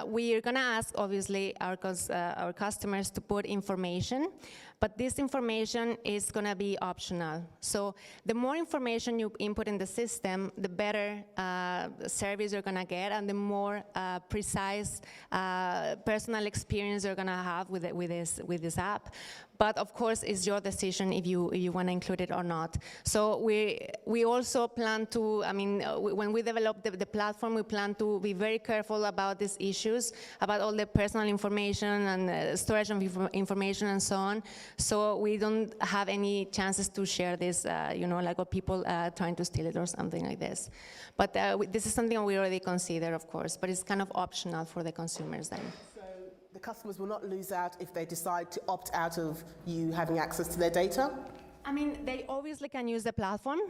we are going to ask, obviously, our customers to put information, but this information is going to be optional. So the more information you input in the system, the better service you're going to get, and the more precise personal experience you're going to have with this app. But of course, it's your decision if you want to include it or not. So we also plan to, I mean, when we develop the platform, we plan to be very careful about these issues, about all the personal information and storage of information and so on. So we don't have any chances to share this, you know, like what people trying to steal it or something like this. But this is something we already consider, of course, but it's kind of optional for the consumers then. The customers will not lose out if they decide to opt out of you having access to their data? I mean, they obviously can use the platform.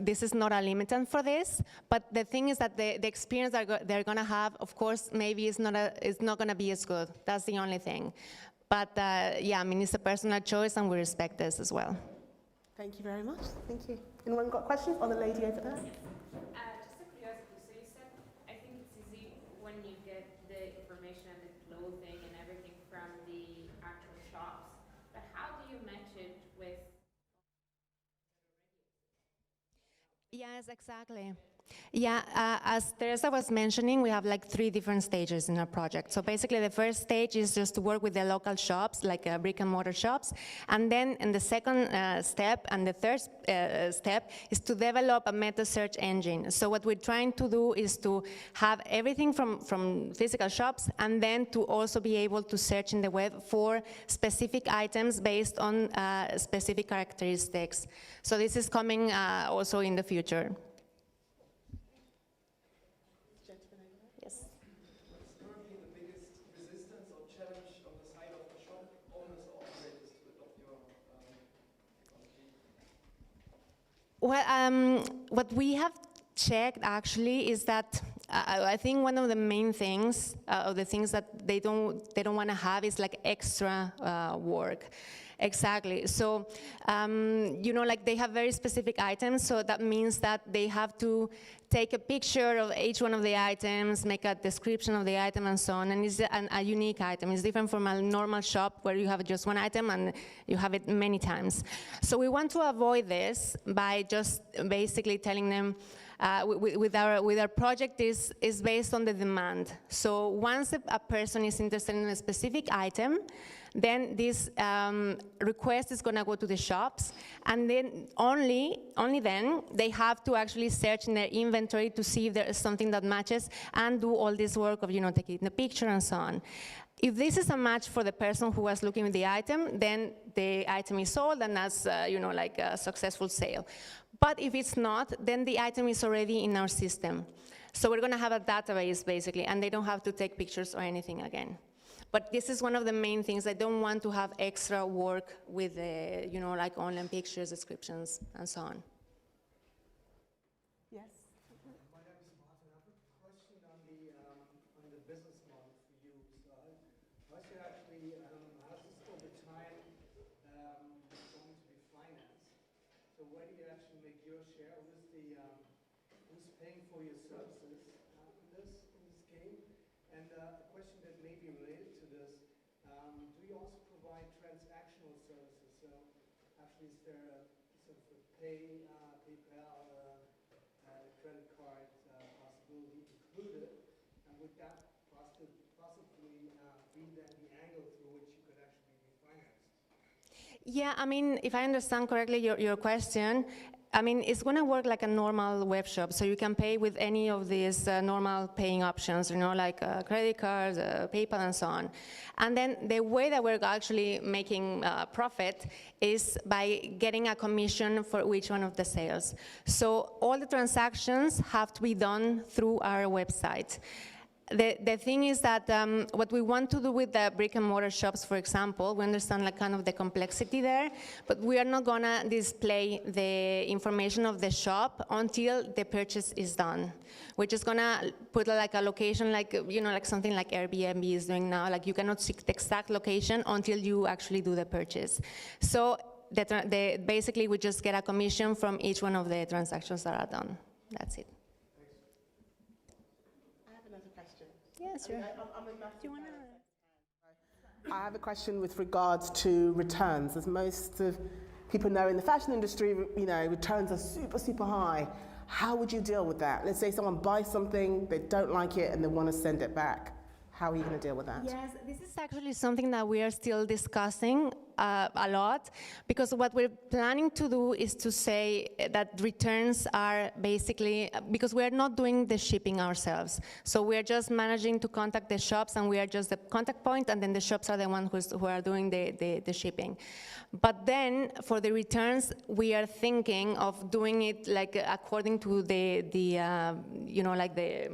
This is not a limitant for this, but the thing is that the experience they're going to have, of course, maybe it's not going to be as good. That's the only thing. But yeah, I mean, it's a personal choice, and we respect this as well. Thank you very much. Thank you. Anyone got questions? Oh, the lady over there. Just a curiosity. So you said, I think it's easy when you get the information and the clothing and everything from the actual shops, but how do you match it with? Yes, exactly. Yeah, as Teresa was mentioning, we have like 3 different stages in our project. So basically the first stage is just to work with the local shops, like brick and mortar shops. And then in the second step and the third step is to develop a meta search engine. So what we're trying to do is to have everything from physical shops, and then to also be able to search in the web for specific items based on specific characteristics. So this is coming also in the future. Well, what we have checked actually is that I think one of the main things, or the things that they don't want to have, is like extra work. Exactly. So, you know, like they have very specific items, so that means that they have to take a picture of each one of the items, make a description of the item and so on, and it's a unique item. It's different from a normal shop where you have just one item and you have it many times. So we want to avoid this by just basically telling them, with our project is based on the demand. So once a person is interested in a specific item, then this request is going to go to the shops, and then only then they have to actually search in their inventory to see if there is something that matches, and do all this work of, you know, taking the picture and so on. If this is a match for the person who was looking at the item, then the item is sold, and that's you know, like a successful sale. But if it's not, then the item is already in our system. So we're going to have a database basically, and they don't have to take pictures or anything again. But this is one of the main things. I don't want to have extra work with, you know, like online pictures, descriptions, and so on. Yes. My name is Martin. I have a question on the business model for you. So how is it actually, how's this over time going to be financed? So where do you actually make your share? Who's paying for your services in this game? And a question that may be related to this, do you also provide transactional services? So actually, is there a sort of a PayPal, credit card possibility included? And would that possibly be then the angle through which you could actually be financed? Yeah, I mean, if I understand correctly your question, I mean, it's going to work like a normal web shop, so you can pay with any of these normal paying options, you know, like credit cards, PayPal, and so on. And then the way that we're actually making profit is by getting a commission for each one of the sales. So all the transactions have to be done through our website. The thing is that what we want to do with the brick and mortar shops, for example, we understand like kind of the complexity there, but we are not gonna display the information of the shop until the purchase is done. We're just gonna put like a location, like, you know, like something like Airbnb is doing now, like you cannot see the exact location until you actually do the purchase. So basically we just get a commission from each one of the transactions that are done. That's it. I have another question. Yeah, sure. I'm a massive Do you want fan to? of I have a question with regards to returns. As most of people know in the fashion industry, you know, returns are super, super high. How would you deal with that? Let's say someone buys something, they don't like it, and they want to send it back. How are you going to deal with that? Yes, this is actually something that we are still discussing a lot, because what we're planning to do is to say that returns are basically, because we are not doing the shipping ourselves. So we are just managing to contact the shops, and we are just the contact point, and then the shops are the ones who are doing the shipping. But then for the returns, we are thinking of doing it like according to the you know, like the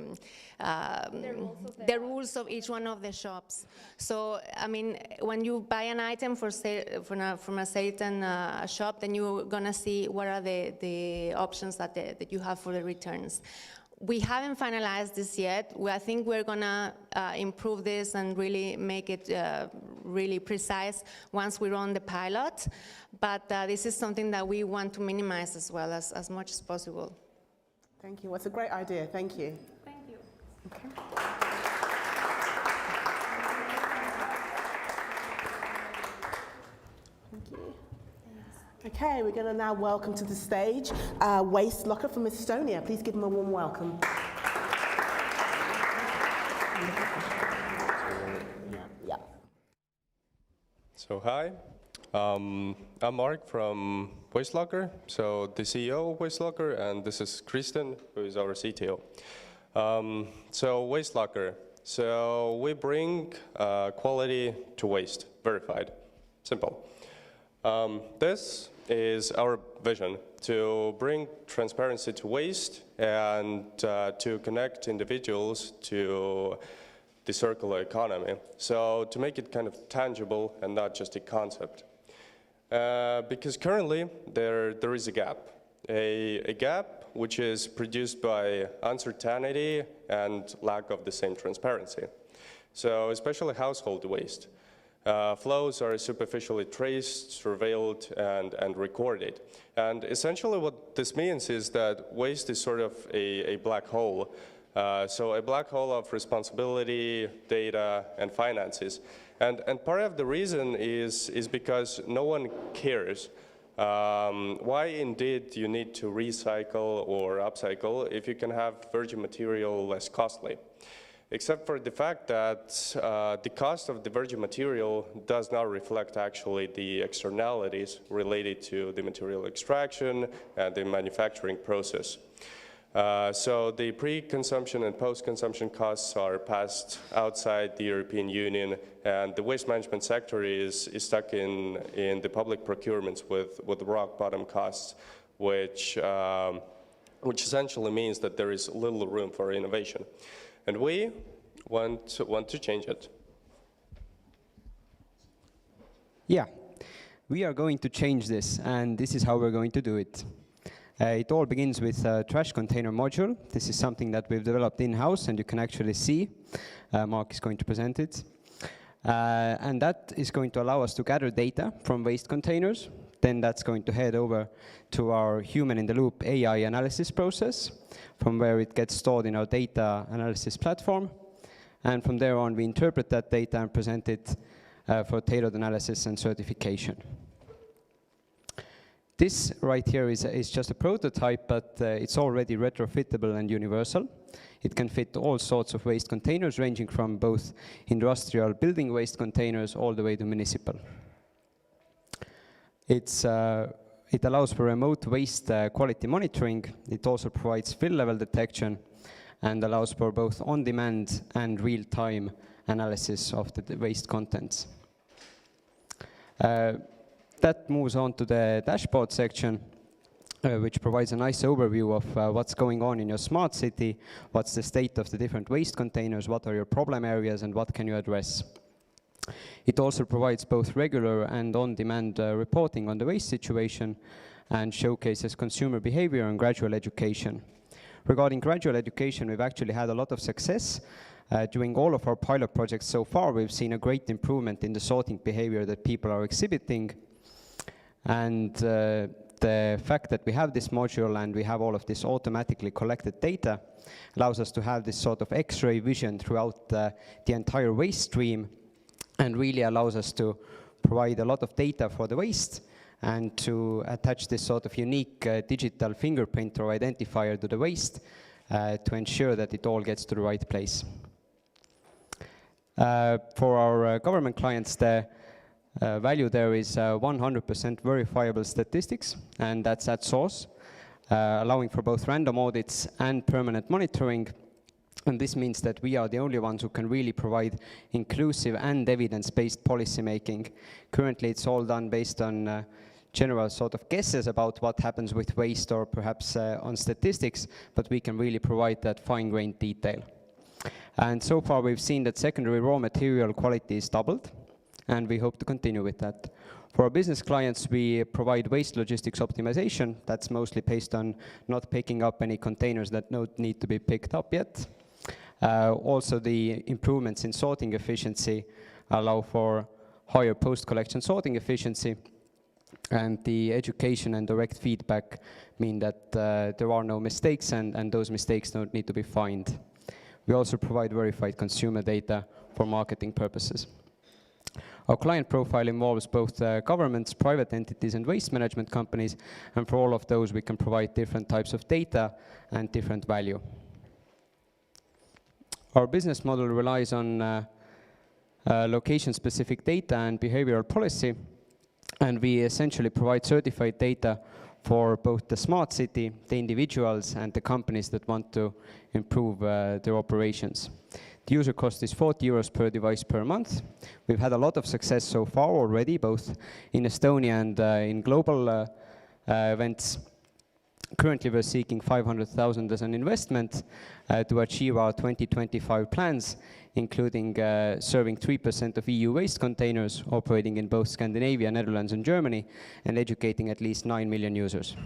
rules of each one of the shops. So, I mean, when you buy an item for sale, from a certain shop, then you're gonna see what are the options that you have for the returns. We haven't finalized this yet. I think we're gonna improve this and really make it really precise once we run the pilot. But this is something that we want to minimize as well as much as possible. Thank you. What's a great idea. Thank you. Thank you. Okay. Thank you. Okay, we're going to now welcome to the stage Waste Locker from Estonia. Please give them a warm welcome. Yeah. So hi, I'm Mark from Waste Locker, so the CEO of Waste Locker, and this is Kristen, who is our CTO. So Waste Locker, so we bring quality to waste, verified, simple. This is our vision, to bring transparency to waste and to connect individuals to the circular economy. So to make it kind of tangible and not just a concept. Because currently there is a gap. A gap which is produced by uncertainty and lack of the same transparency. So especially household waste. Flows are superficially traced, surveilled, and recorded. And essentially what this means is that waste is sort of a black hole. So a black hole of responsibility, data, and finances. And part of the reason is because no one cares. Why indeed you need to recycle or upcycle if you can have virgin material less costly? Except for the fact that the cost of the virgin material does not reflect actually the externalities related to the material extraction and the manufacturing process. So the pre-consumption and post-consumption costs are passed outside the European Union, and the waste management sector is stuck in the public procurements with rock bottom costs, which essentially means that there is little room for innovation. And we want to change it. Yeah, we are going to change this, and this is how we're going to do it. It all begins with a trash container module. This is something that we've developed in-house, and you can actually see. Mark is going to present it. And that is going to allow us to gather data from waste containers. Then that's going to head over to our human-in-the-loop AI analysis process, from where it gets stored in our data analysis platform. And from there on, we interpret that data and present it for tailored analysis and certification. This right here is just a prototype, but it's already retrofittable and universal. It can fit all sorts of waste containers, ranging from both industrial building waste containers all the way to municipal. It allows for remote waste quality monitoring. It also provides fill level detection and allows for both on-demand and real-time analysis of the waste contents. That moves on to the dashboard section, which provides a nice overview of what's going on in your smart city, what's the state of the different waste containers, what are your problem areas, and what can you address. It also provides both regular and on-demand reporting on the waste situation and showcases consumer behavior and gradual education. Regarding gradual education, we've actually had a lot of success. During all of our pilot projects so far, we've seen a great improvement in the sorting behavior that people are exhibiting. And the fact that we have this module and we have all of this automatically collected data allows us to have this sort of X-ray vision throughout the entire waste stream, and really allows us to provide a lot of data for the waste and to attach this sort of unique digital fingerprint or identifier to the waste to ensure that it all gets to the right place. For our government clients, the value there is 100% verifiable statistics, and that's at source, allowing for both random audits and permanent monitoring. And this means that we are the only ones who can really provide inclusive and evidence-based policy making. Currently, it's all done based on general sort of guesses about what happens with waste or perhaps on statistics, but we can really provide that fine-grained detail. And so far, we've seen that secondary raw material quality is doubled, and we hope to continue with that. For our business clients, we provide waste logistics optimization. That's mostly based on not picking up any containers that don't need to be picked up yet. Also, the improvements in sorting efficiency allow for higher post-collection sorting efficiency, and the education and direct feedback mean that there are no mistakes, and those mistakes don't need to be fined. We also provide verified consumer data for marketing purposes. Our client profile involves both governments, private entities, and waste management companies, and for all of those we can provide different types of data and different value. Our business model relies on location-specific data and behavioral policy, and we essentially provide certified data for both the smart city, the individuals, and the companies that want to improve their operations. The user cost is 40 euros per device per month. We've had a lot of success so far already, both in Estonia and in global events. Currently, we're seeking 500,000 as an investment to achieve our 2025 plans, including serving 3% of EU waste containers, operating in both Scandinavia, Netherlands, and Germany, and educating at least 9 million users.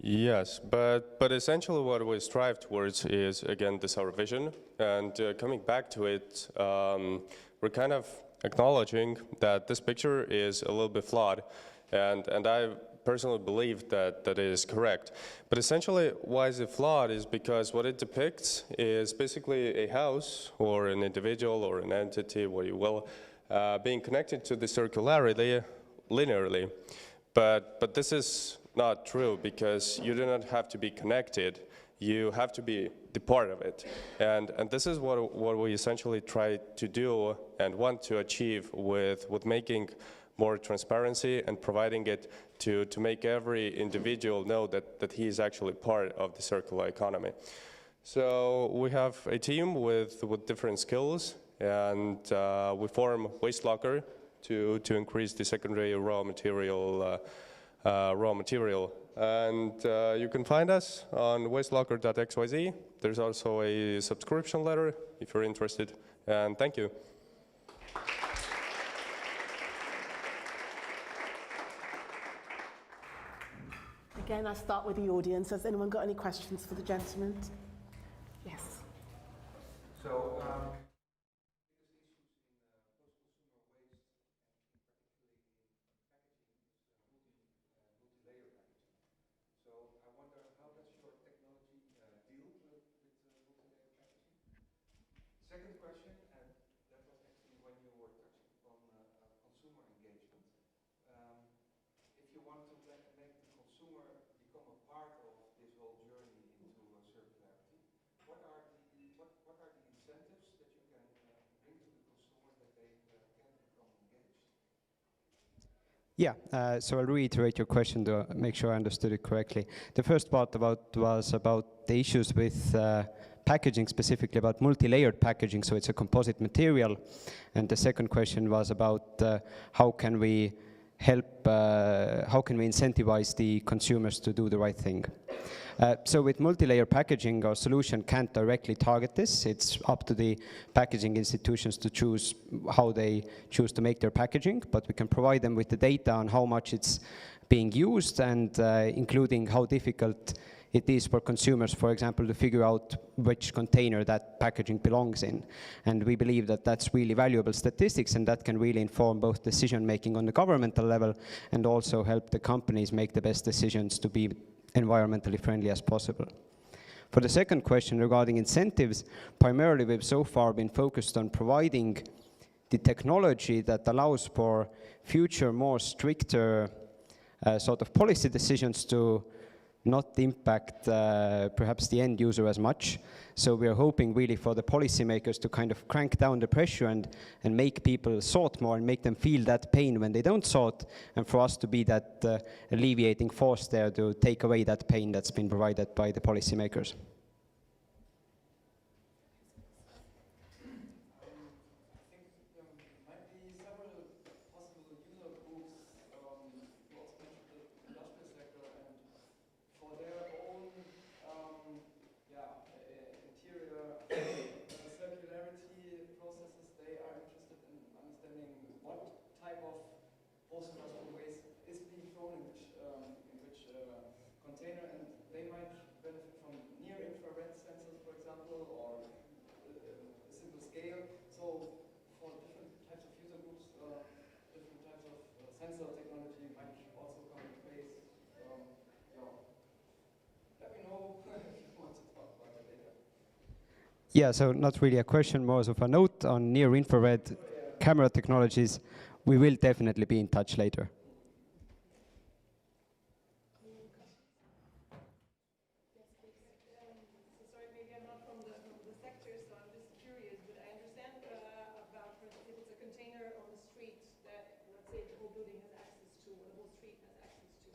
Yes, but essentially what we strive towards is, again, this our vision. And coming back to it, we're kind of acknowledging that this picture is a little bit flawed. And I personally believe that that is correct. But essentially, why is it flawed is because what it depicts is basically a house or an individual or an entity, what you will, being connected to the circularity linearly. But this is not true, because you do not have to be connected. You have to be the part of it. And this is what we essentially try to do and want to achieve with making more transparency and providing it to make every individual know that he is actually part of the circular economy. So we have a team with different skills, and we form Waste Locker to increase the secondary raw material. And you can find us on wastelocker.xyz. There's also a subscription letter if you're interested. And thank you. Again, I start with the audience. Has anyone got any questions for the gentleman? Yes. So, second question, and that was actually when you were touching upon consumer engagement. If you want to make the consumer become a part of this whole journey into circularity, what are the incentives that you can bring to the consumer that they can become engaged? Yeah, so I'll reiterate your question to make sure I understood it correctly. The first part was about the issues with packaging, specifically about multi-layered packaging, so it's a composite material. And the second question was about how can we help, how can we incentivize the consumers to do the right thing. So with multi-layer packaging, our solution can't directly target this. It's up to the packaging institutions to choose how they choose to make their packaging, but we can provide them with the data on how much it's being used, and including how difficult it is for consumers, for example, to figure out which container that packaging belongs in. And we believe that that's really valuable statistics, and that can really inform both decision-making on the governmental level and also help the companies make the best decisions to be environmentally friendly as possible. For the second question regarding incentives, primarily we've so far been focused on providing the technology that allows for future more stricter sort of policy decisions to not impact perhaps the end user as much. So we are hoping really for the policymakers to kind of crank down the pressure and make people sort more and make them feel that pain when they don't sort, and for us to be that alleviating force there to take away that pain that's been provided by the policymakers. Yeah, so not really a question, more of a note on near-infrared camera technologies. We will definitely be in touch later. Sorry, maybe I'm not from the sector, so I'm just curious, but I understand about, for instance, if it's a container on the street that, let's say, the whole building has access to, or the whole street has access to.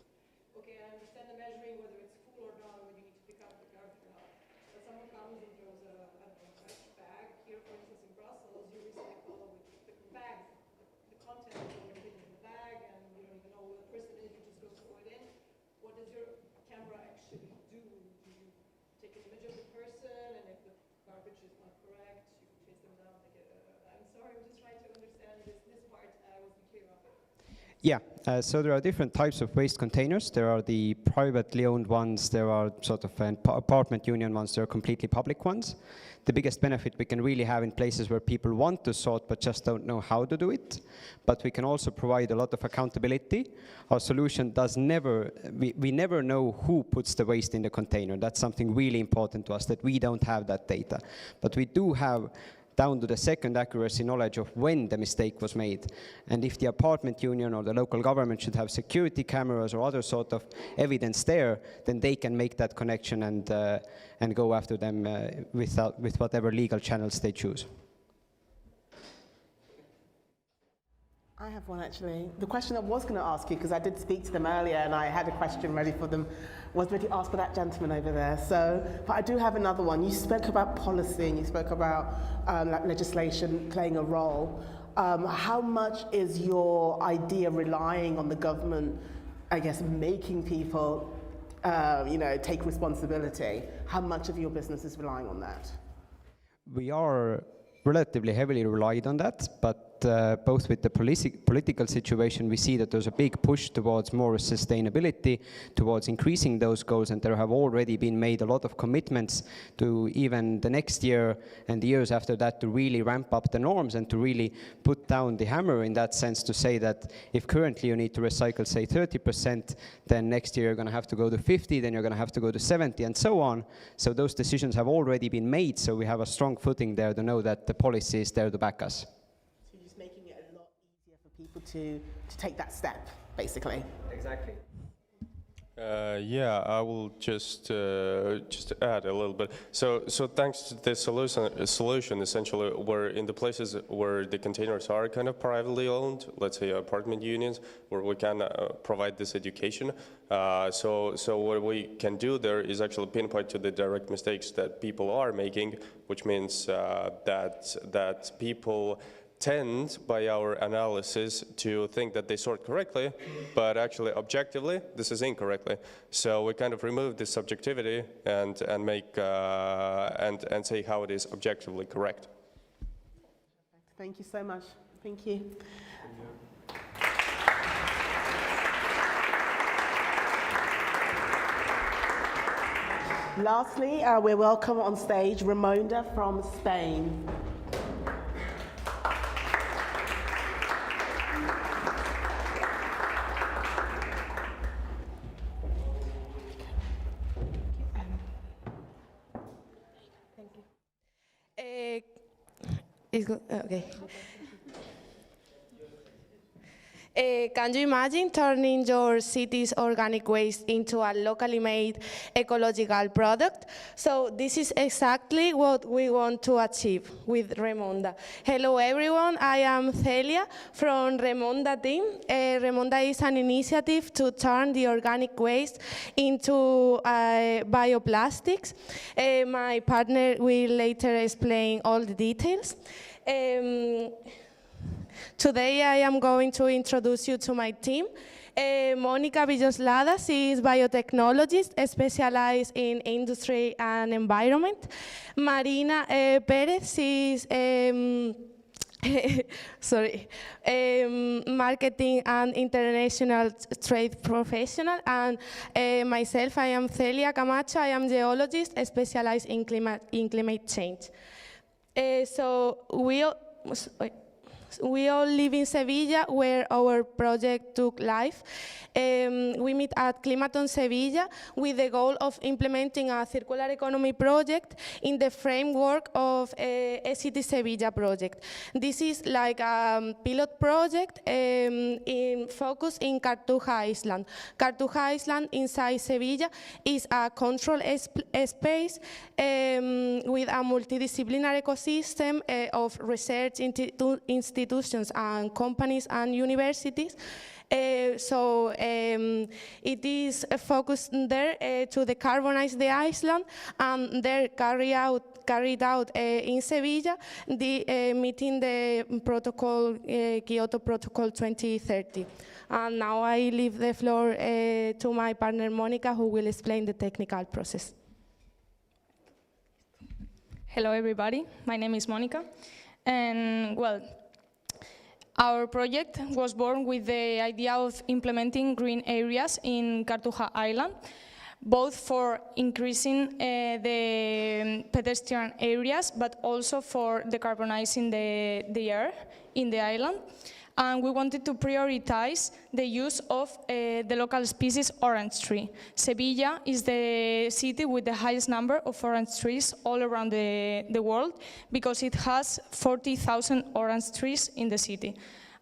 Okay, I understand the measuring, whether it's full or not, or whether you need to pick up the garbage or not. But someone comes and throws a, I don't know, trash bag. Here, for instance, in Brussels, you recycle with the bag. The content is already hidden in the bag, and you don't even know who the person is, you just go throw it in. What does your camera actually do? Do you take an image of the person, and if the garbage is not correct, you can chase them down? I'm sorry, I'm just trying to understand this part. I wasn't clear on it. Yeah, so there are different types of waste containers. There are the privately owned ones, there are sort of apartment union ones, there are completely public ones. The biggest benefit we can really have in places where people want to sort but just don't know how to do it. But we can also provide a lot of accountability. Our solution does never, we never know who puts the waste in the container. That's something really important to us, that we don't have that data. But we do have down to the second accuracy knowledge of when the mistake was made. And if the apartment union or the local government should have security cameras or other sort of evidence there, then they can make that connection and go after them with whatever legal channels they choose. I have one actually. The question I was going to ask you, because I did speak to them earlier and I had a question ready for them, was really asked by that gentleman over there. So, but I do have another one. You spoke about policy and you spoke about like legislation playing a role. How much is your idea relying on the government, I guess, making people, you know, take responsibility? How much of your business is relying on that? We are relatively heavily relied on that, but both with the political situation, we see that there's a big push towards more sustainability, towards increasing those goals, and there have already been made a lot of commitments to even the next year and the years after that to really ramp up the norms and to really put down the hammer in that sense, to say that if currently you need to recycle, say, 30%, then next year you're going to have to go to 50, then you're going to have to go to 70, and so on. So those decisions have already been made, so we have a strong footing there to know that the policy is there to back us. People to take that step, basically. Exactly. Yeah, I will just add a little bit. So thanks to this solution, essentially, we're in the places where the containers are kind of privately owned, let's say apartment unions, where we can provide this education. So what we can do there is actually pinpoint to the direct mistakes that people are making, which means that people tend, by our analysis, to think that they sort correctly, but actually, objectively, this is incorrectly. So we kind of remove this subjectivity and make and say how it is objectively correct. Thank you so much. Thank you. Lastly, we welcome on stage Ramonda from Spain. Okay. Can you imagine turning your city's organic waste into a locally made ecological product? So this is exactly what we want to achieve with Remonda. Hello everyone, I am Celia from Remonda team. Remonda is an initiative to turn the organic waste into bioplastics. My partner will later explain all the details. Today I am going to introduce you to my team. Monica Villoslada, she is biotechnologist, specialized in industry and environment. Marina Perez, she is marketing and international trade professional. And myself, I am Celia Camacho, I am geologist, specialized in climate change. So we all live in Sevilla, where our project took life. We meet at Climaton Sevilla with the goal of implementing a circular economy project in the framework of a City Sevilla project. This is like a pilot project focused in Cartuja Island. Cartuja Island inside Sevilla is a controlled space with a multidisciplinary ecosystem of research institutions and companies and universities. It is focused there to decarbonize the island, and they're carried out in Sevilla, meeting the protocol, Kyoto Protocol 2030. And now I leave the floor to my partner Monica, who will explain the technical process. Hello everybody, my name is Monica, and well, our project was born with the idea of implementing green areas in Cartuja Island, both for increasing the pedestrian areas, but also for decarbonizing the air in the island. And we wanted to prioritize the use of the local species orange tree. Sevilla is the city with the highest number of orange trees all around the world, because it has 40,000 orange trees in the city.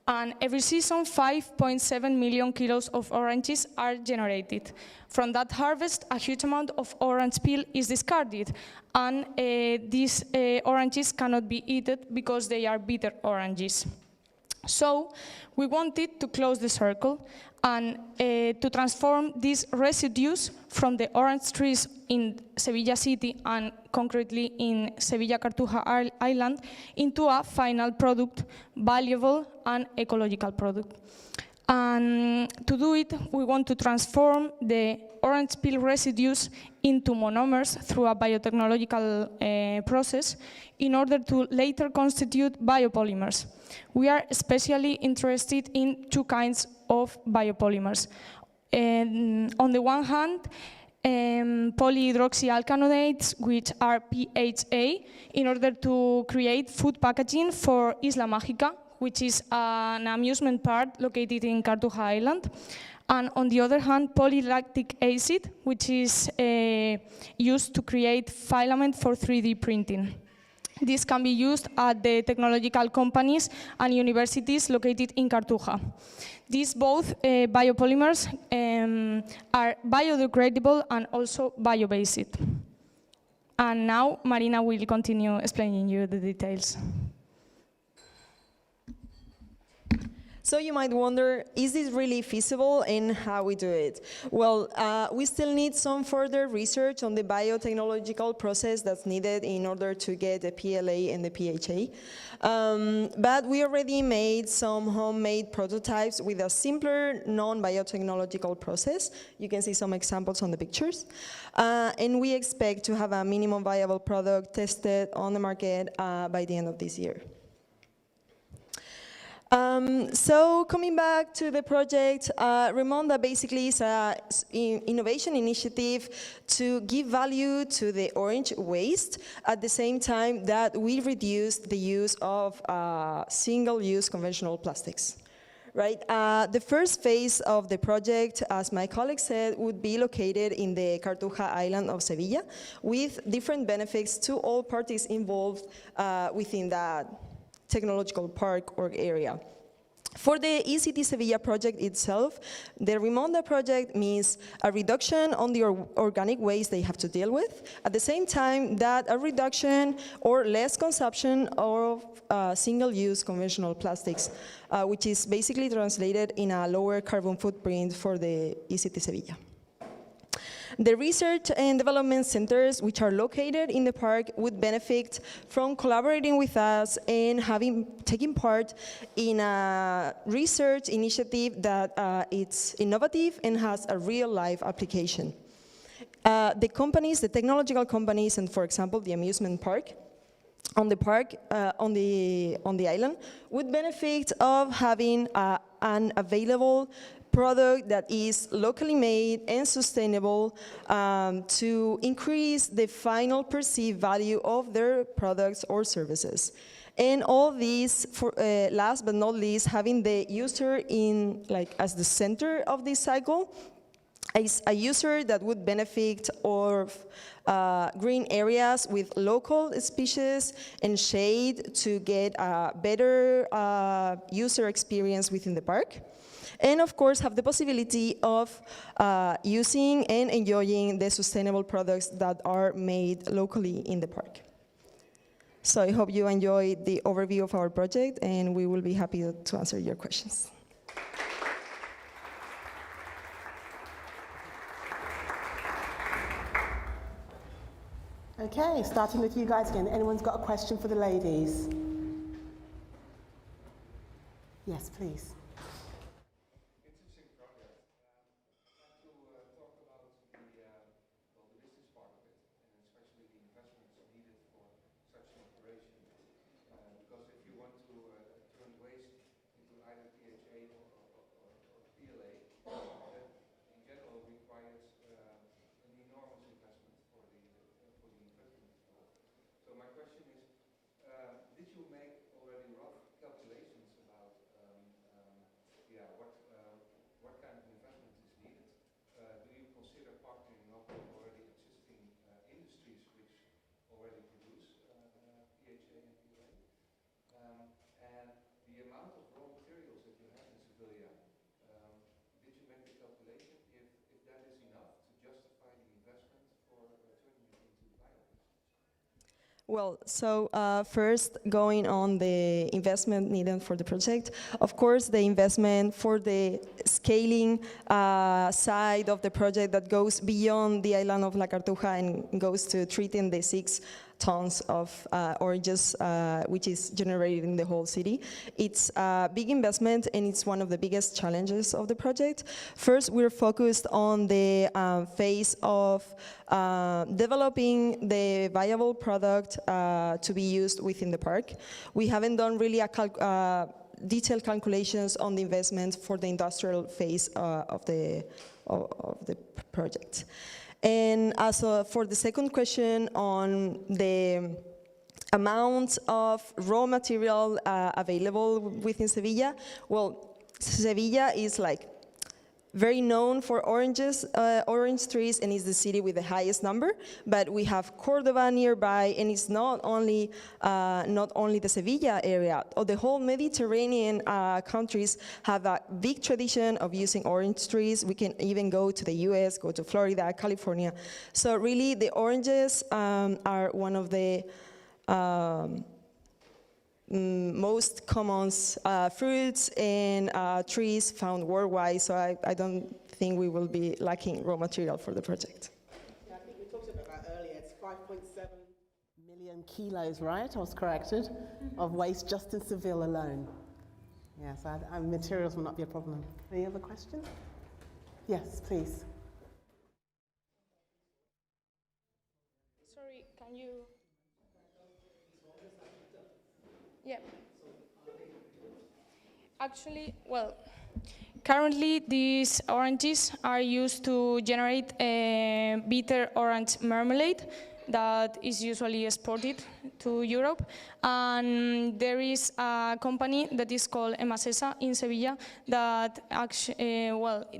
And every season, 5.7 million kilos of oranges are generated. From that harvest, a huge amount of orange peel is discarded, and these oranges cannot be eaten because they are bitter oranges. So we wanted to close the circle and to transform these residues from the orange trees in Sevilla city, and concretely in Sevilla Cartuja Island, into a final product, valuable and ecological product. And to do it, we want to transform the orange peel residues into monomers through a biotechnological process in order to later constitute biopolymers. We are especially interested in two kinds of biopolymers. On the one hand, polyhydroxyalkanoates, which are PHA, in order to create food packaging for Isla Mágica, which is an amusement park located in Cartuja Island. And on the other hand, polylactic acid, which is used to create filament for 3D printing. This can be used at the technological companies and universities located in Cartuja. These both biopolymers are biodegradable and also bio-based. And now Marina will continue explaining you the details. So you might wonder, is this really feasible and how we do it? Well, we still need some further research on the biotechnological process that's needed in order to get the PLA and the PHA. But we already made some homemade prototypes with a simpler non-biotechnological process. You can see some examples on the pictures. And we expect to have a minimum viable product tested on the market by the end of this year. So coming back to the project, Remonda basically is an innovation initiative to give value to the orange waste at the same time that we reduce the use of single-use conventional plastics. Right. The first phase of the project, as my colleague said, would be located in the Cartuja Island of Sevilla, with different benefits to all parties involved within that technological park or area. For the ECT Sevilla project itself, the Remonda project means a reduction on the organic waste they have to deal with. At the same time, that a reduction or less consumption of single-use conventional plastics, which is basically translated in a lower carbon footprint for the ECT Sevilla. The research and development centers, which are located in the park, would benefit from collaborating with us and taking part in a research initiative that it's innovative and has a real-life application. The companies, the technological companies, and for example, the amusement park, on the island, would benefit of having an available product that is locally made and sustainable to increase the final perceived value of their products or services. And all these, last but not least, having the user as the center of this cycle, is a user that would benefit of green areas with local species and shade to get a better user experience within the park. And of course, have the possibility of using and enjoying the sustainable products that are made locally in the park. So I hope you enjoyed the overview of our project, and we will be happy to answer your questions. Okay, starting with you guys again. Anyone's got a question for the ladies? Yes, please. Well, so first, going on the investment needed for the project. Of course, the investment for the scaling side of the project that goes beyond the island of La Cartuja and goes to treating the 6 tons of oranges, which is generated in the whole city. It's a big investment, and it's one of the biggest challenges of the project. First, we're focused on the phase of developing the viable product to be used within the park. We haven't done really a detailed calculations on the investment for the industrial phase of the project. And also for the second question on the amount of raw material available within Sevilla, well, Sevilla is very known for orange trees, and is the city with the highest number. But we have Cordoba nearby, and it's not only the Sevilla area. The whole Mediterranean countries have a big tradition of using orange trees. We can even go to the US, go to Florida, California. So really, the oranges are one of the most common fruits and trees found worldwide, so I don't think we will be lacking raw material for the project. Yeah, I think we talked about that earlier. It's 5.7 million kilos, right? I was corrected, of waste just in Seville alone. Yes, materials will not be a problem. Any other questions? Yes, please. Sorry, can you... Yeah. Actually, well, currently these oranges are used to generate a bitter orange marmalade that is usually exported to Europe. And there is a company that is called Emasesa in Sevilla that actually,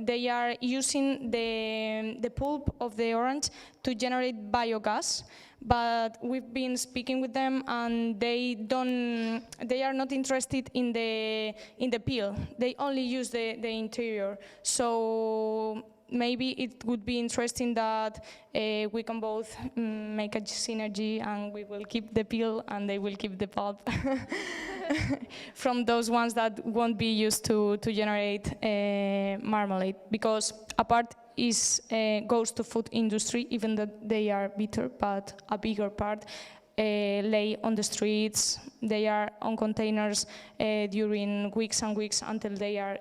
they are using the pulp of the orange to generate biogas. but we've been speaking with them, and they are not interested in the peel. They only use the interior. So maybe it would be interesting that we can both make a synergy, and we will keep the peel and they will keep the pulp from those ones that won't be used to generate marmalade, because a part goes to food industry, even though they are bitter, but a bigger part lay on the streets. They are on containers during weeks and weeks until they are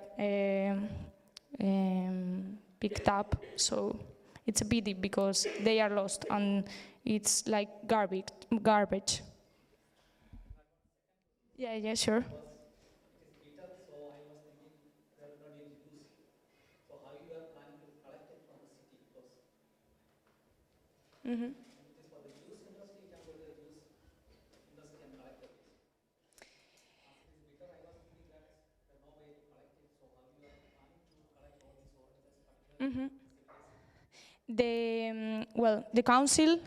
picked up. So it's a pity because they are lost and it's like garbage. Yeah, sure. Mm-hmm. Mm-hmm. The council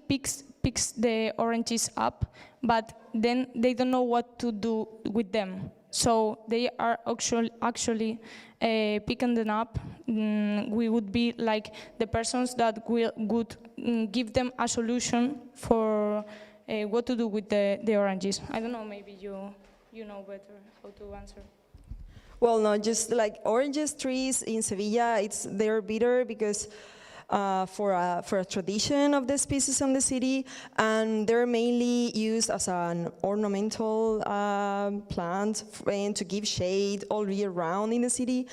picks the oranges up, but then they don't know what to do with them. So they are actually picking them up. We would be like the persons that would give them a solution for what to do with the oranges. I don't know, maybe you know better how to answer. Well, no, just like oranges trees in Sevilla, they're bitter because for a tradition of the species in the city, and they're mainly used as an ornamental plant and to give shade all year round in the city.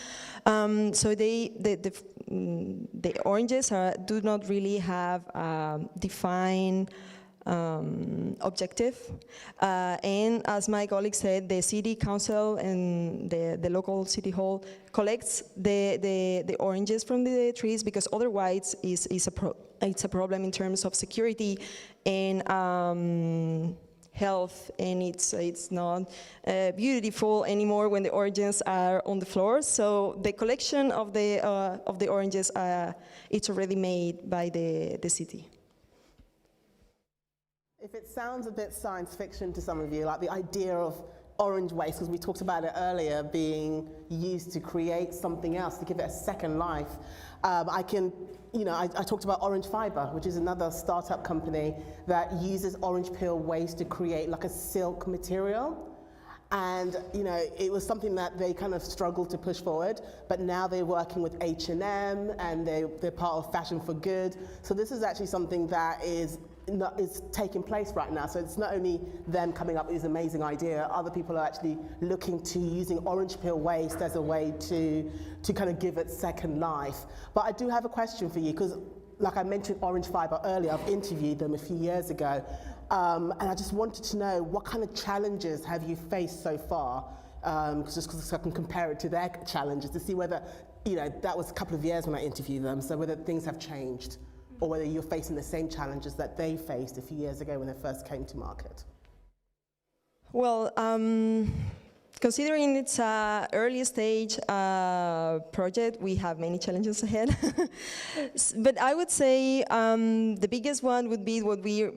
So the oranges do not really have defined objective, and as my colleague said, the city council and the local city hall collects the oranges from the trees, because otherwise it's a problem in terms of security and health, and it's not beautiful anymore when the oranges are on the floor. So the collection of the oranges it's already made by the city. If it sounds a bit science fiction to some of you, like the idea of orange waste, because we talked about it earlier, being used to create something else, to give it a second life, I talked about Orange Fiber, which is another startup company that uses orange peel waste to create like a silk material. And it was something that they kind of struggled to push forward, but now they're working with H&M, and they're part of Fashion for Good. So this is actually something that is taking place right now. So it's not only them coming up with this amazing idea, other people are actually looking to using orange peel waste as a way to kind of give it second life. But I do have a question for you, because like I mentioned Orange Fiber earlier, I've interviewed them a few years ago, and I just wanted to know, what kind of challenges have you faced so far? Just because I can compare it to their challenges to see whether, that was a couple of years when I interviewed them, so whether things have changed, or whether you're facing the same challenges that they faced a few years ago when they first came to market. Well, considering it's an early stage project, we have many challenges ahead. But I would say the biggest one would be what we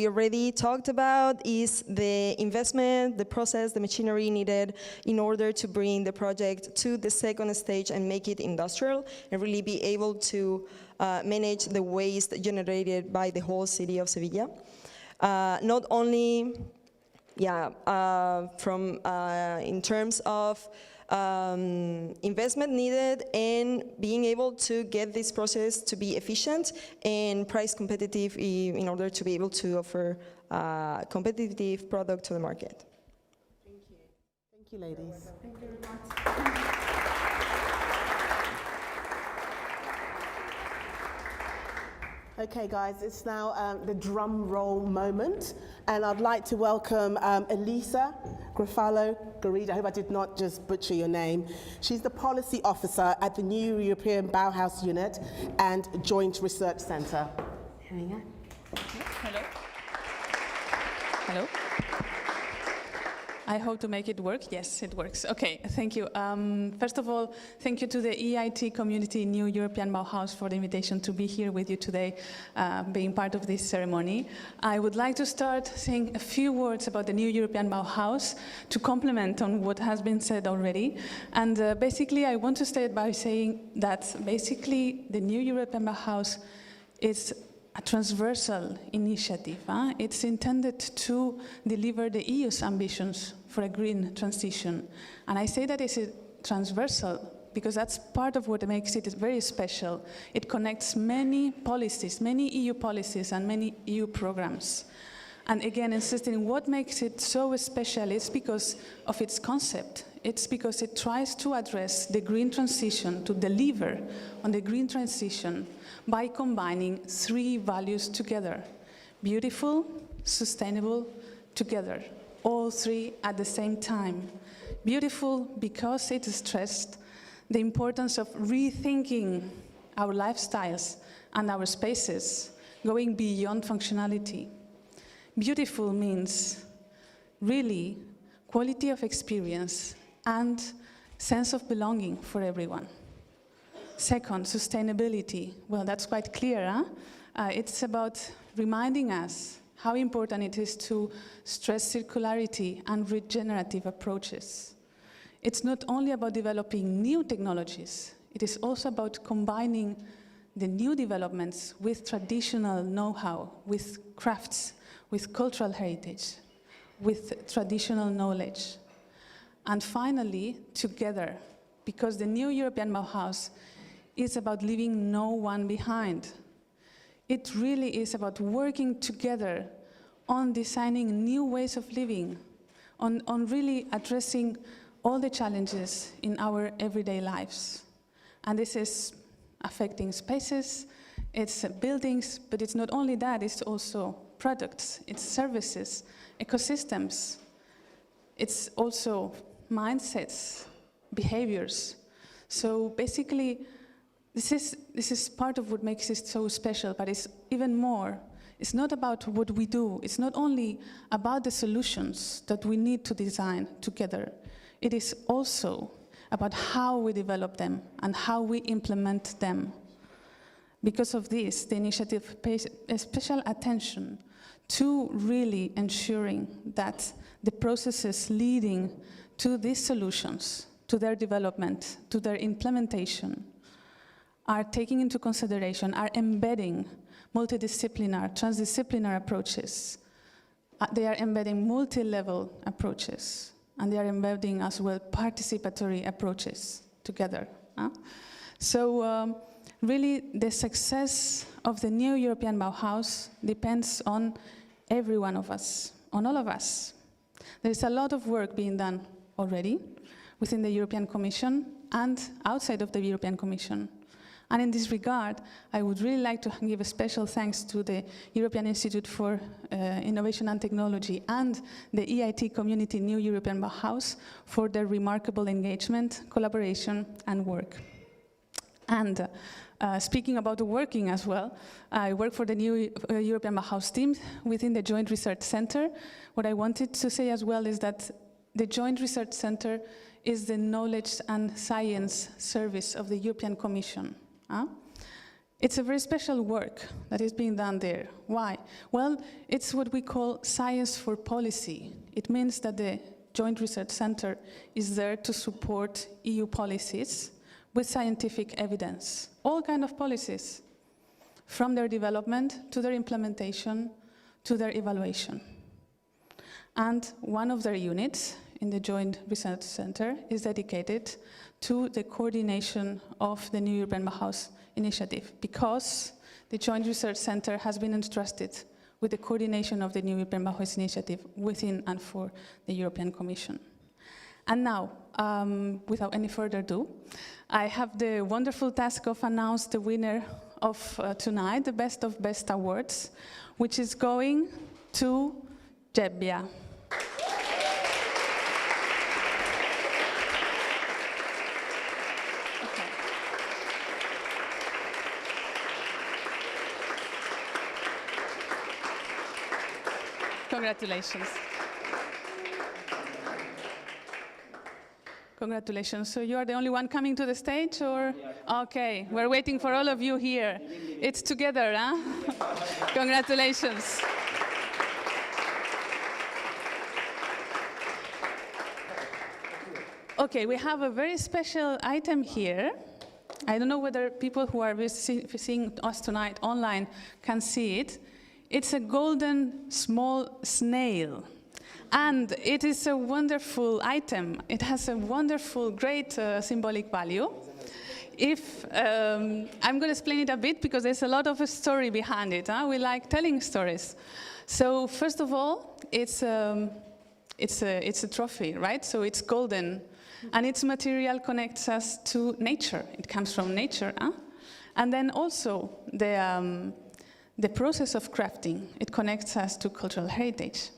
already talked about, is the investment, the process, the machinery needed in order to bring the project to the second stage and make it industrial and really be able to manage the waste generated by the whole city of Sevilla. Not only in terms of investment needed and being able to get this process to be efficient and price competitive in order to be able to offer a competitive product to the market. Thank you. Thank you, ladies. Thank you very much. Okay, guys, it's now the drum roll moment, and I'd like to welcome Elisa Grafalo Garrido. I hope I did not just butcher your name. She's the policy officer at the new European Bauhaus unit and Joint Research Centre. Here we go. Hello. I hope to make it work. Yes, it works. Okay, thank you. First of all, thank you to the EIT community, New European Bauhaus, for the invitation to be here with you today, being part of this ceremony. I would like to start saying a few words about the New European Bauhaus to complement on what has been said already. And basically, I want to start by saying that basically the New European Bauhaus is a transversal initiative. It's intended to deliver the EU's ambitions for a green transition. And I say that it's transversal because that's part of what makes it very special. It connects many policies, many EU policies and many EU programs. And again, insisting what makes it so special is because of its concept. It's because it tries to address the green transition, to deliver on the green transition by combining three values together: beautiful, sustainable, together, all three at the same time. Beautiful because it stressed the importance of rethinking our lifestyles and our spaces, going beyond functionality. Beautiful means really quality of experience and sense of belonging for everyone. Second, sustainability. Well, that's quite clear, huh? It's about reminding us how important it is to stress circularity and regenerative approaches. It's not only about developing new technologies, it is also about combining the new developments with traditional know-how, with crafts, with cultural heritage, with traditional knowledge. And finally, together, because the New European Bauhaus is about leaving no one behind. It really is about working together on designing new ways of living, on really addressing all the challenges in our everyday lives. And this is affecting spaces, it's buildings, but it's not only that, it's also products, it's services, ecosystems. It's also mindsets, behaviors. So basically, this is part of what makes it so special, but it's even more. It's not about what we do. It's not only about the solutions that we need to design together. It is also about how we develop them and how we implement them. Because of this, the initiative pays a special attention to really ensuring that the processes leading to these solutions, to their development, to their implementation, are taking into consideration, are embedding multidisciplinary, transdisciplinary approaches. They are embedding multi-level approaches, and they are embedding as well participatory approaches together. So really, the success of the New European Bauhaus depends on every one of us, on all of us. There is a lot of work being done already within the European Commission and outside of the European Commission. And in this regard, I would really like to give a special thanks to the European Institute for Innovation and Technology and the EIT community New European Bauhaus for their remarkable engagement, collaboration, and work. And speaking about the working as well, I work for the New European Bauhaus team within the Joint Research Center. What I wanted to say as well is that the Joint Research Center is the knowledge and science service of the European Commission. It's a very special work that is being done there. Why? Well, it's what we call science for policy. It means that the Joint Research Center is there to support EU policies with scientific evidence. All kinds of policies, from their development to their implementation to their evaluation. And one of their units in the Joint Research Center is dedicated to the coordination of the New European Bauhaus initiative, because the Joint Research Center has been entrusted with the coordination of the New European Bauhaus initiative within and for the European Commission. And now, without any further ado, I have the wonderful task of announcing the winner of tonight, the Best of Best Awards, which is going to JEBA. Congratulations. Congratulations. So you are the only one coming to the stage, or? Okay, we're waiting for all of you here. It's together, huh? Congratulations. Okay, we have a very special item here. I don't know whether people who are seeing us tonight online can see it. It's a golden small snail. And it is a wonderful item. It has a wonderful, great symbolic value. I'm going to explain it a bit because there's a lot of a story behind it. Huh? We like telling stories. So first of all, it's a trophy, right? So it's golden. And its material connects us to nature. It comes from nature. Huh? And then also the process of crafting. It connects us to cultural heritage.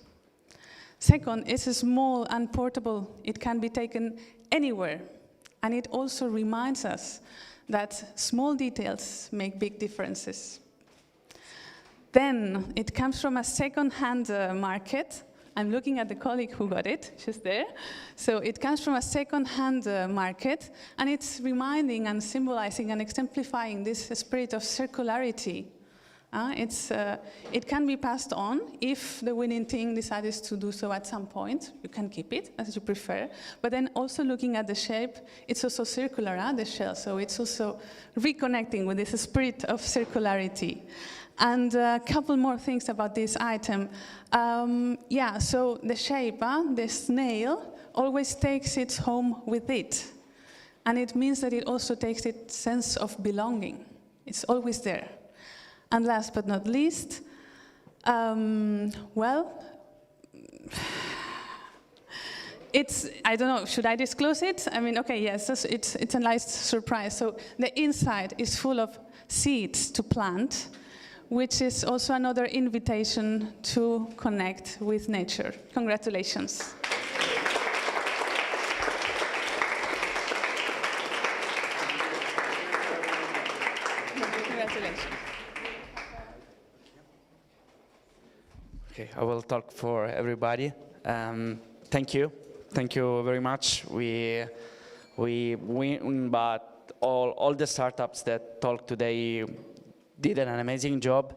Second, it's small and portable. It can be taken anywhere. And it also reminds us that small details make big differences. Then it comes from a second-hand market. I'm looking at the colleague who got it, she's there. So it comes from a second-hand market, and it's reminding and symbolizing and exemplifying this spirit of circularity. It can be passed on if the winning team decides to do so at some point. You can keep it as you prefer. But then also looking at the shape, it's also circular, the shell. So it's also reconnecting with this spirit of circularity. And a couple more things about this item. So the shape, the snail, always takes its home with it. And it means that it also takes its sense of belonging. It's always there. And last but not least, it's, I don't know, should I disclose it? I mean, okay, yes, it's a nice surprise. So the inside is full of seeds to plant, which is also another invitation to connect with nature. Congratulations. Congratulations. Okay, I will talk for everybody. Thank you very much. We win, but all the startups that talked today did an amazing job.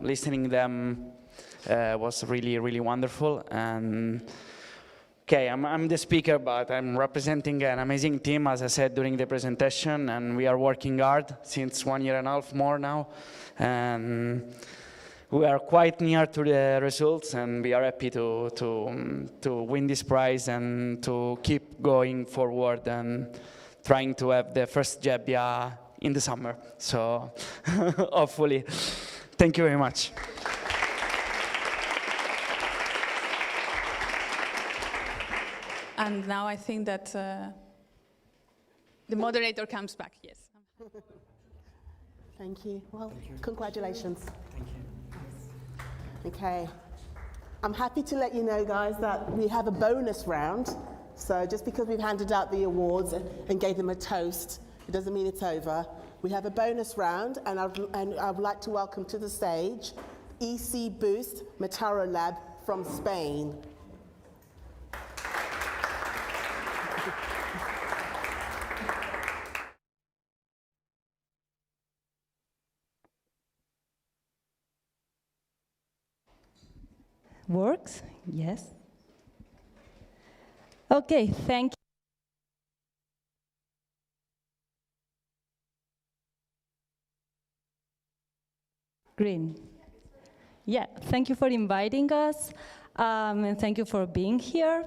Listening them was really, really wonderful. And okay, I'm the speaker, but I'm representing an amazing team, as I said during the presentation, and we are working hard since 1.5 years more now. And we are quite near to the results, and we are happy to win this prize and to keep going forward and trying to have the first JEBA in the summer. So hopefully, thank you very much. And now I think that the moderator comes back, yes. Thank you. Well, congratulations. Thank you. Okay. I'm happy to let you know, guys, that we have a bonus round. So just because we've handed out the awards and gave them a toast, it doesn't mean it's over. We have a bonus round, and I would like to welcome to the stage EC Boost Mataro Lab from Spain. Works? Yes. Okay, thank you. Green. Yeah, thank you for inviting us, and thank you for being here.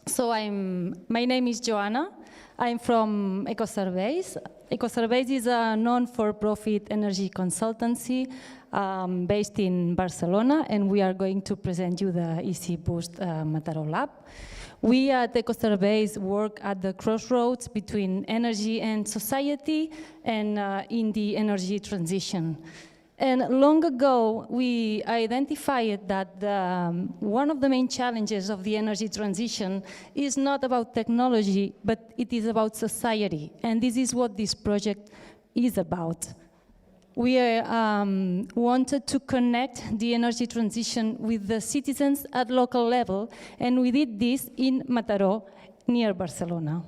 So my name is Joanna. I'm from EcoSurveys. EcoSurveys is a non-for-profit energy consultancy based in Barcelona, and we are going to present you the EC Boost Mataro Lab. We at EcoSurveys work at the crossroads between energy and society and in the energy transition. And long ago, we identified that one of the main challenges of the energy transition is not about technology, but it is about society. And this is what this project is about. we wanted to connect the energy transition with the citizens at local level, and we did this in Mataró, near Barcelona.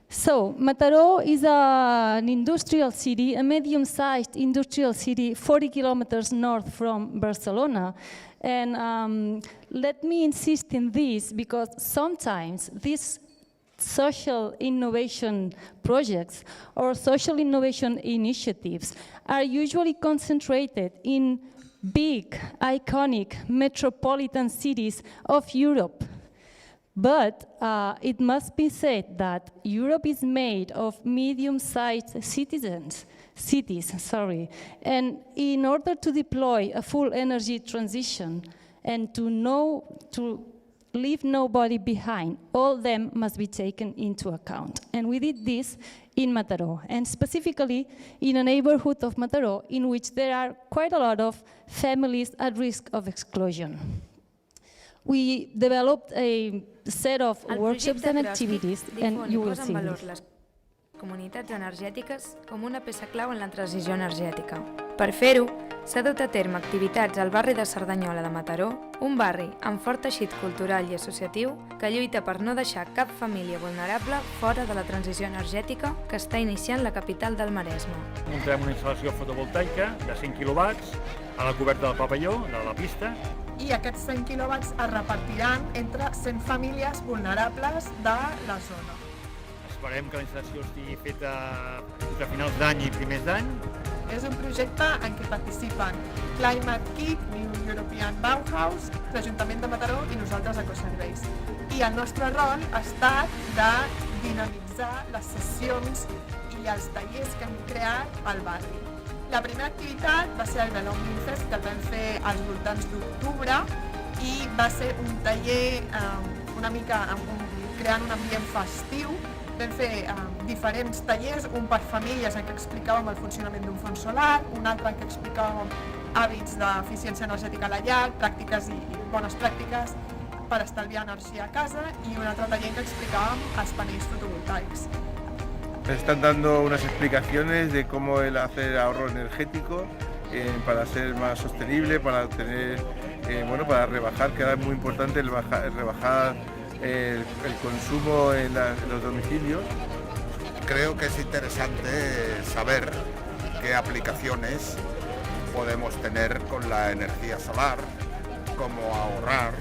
So, Mataró is an industrial city, a medium-sized industrial city, 40 kilometers north from Barcelona. And let me insist in this, because sometimes these social innovation projects or social innovation initiatives are usually concentrated in big, iconic, metropolitan cities of Europe. But it must be said that Europe is made of medium-sized cities, and in order to deploy a full energy transition and to leave nobody behind, all of them must be taken into account. And we did this in Mataró, and specifically in a neighborhood of Mataró in which there are quite a lot of families at risk of exclusion. We developed a set of workshops and activities, and you will see this. Comunitats energètiques com una peça clau en la transició energètica. Per fer-ho, s'ha dut a terme activitats al barri de Cerdanyola de Mataró, un barri amb fort teixit cultural i associatiu que lluita per no deixar cap família vulnerable fora de la transició energètica que està iniciant la capital del Maresme. Muntarem una instal·lació fotovoltaica de 100 quilowatts a la coberta del pavelló, de la pista. I aquests 100 quilowatts es repartiran entre 100 famílies vulnerables de la zona. Esperem que la instal·lació estigui feta entre finals d'any i primers d'any. És un projecte en què participen Climate-KIC, European Bauhaus, l'Ajuntament de Mataró i nosaltres Ecoserveis. I el nostre rol ha estat de dinamitzar les sessions i els tallers que hem creat al barri. La primera activitat va ser el Janome Fest, que el vam fer als voltants d'octubre, i va ser un taller una mica creant un ambient festiu. Vam fer diferents tallers, un per famílies en què explicàvem el funcionament d'un fons solar, un altre en què explicàvem hàbits d'eficiència energètica a la llar, pràctiques i bones pràctiques per estalviar energia a casa, i un altre taller en què explicàvem els panells fotovoltaics. Están dando unas explicaciones de cómo el hacer ahorro energético para ser más sostenible, para tener, para rebajar, que ahora es muy importante rebajar el consumo en los domicilios. Creo que es interesante saber qué aplicaciones podemos tener con la energía solar, cómo ahorrar.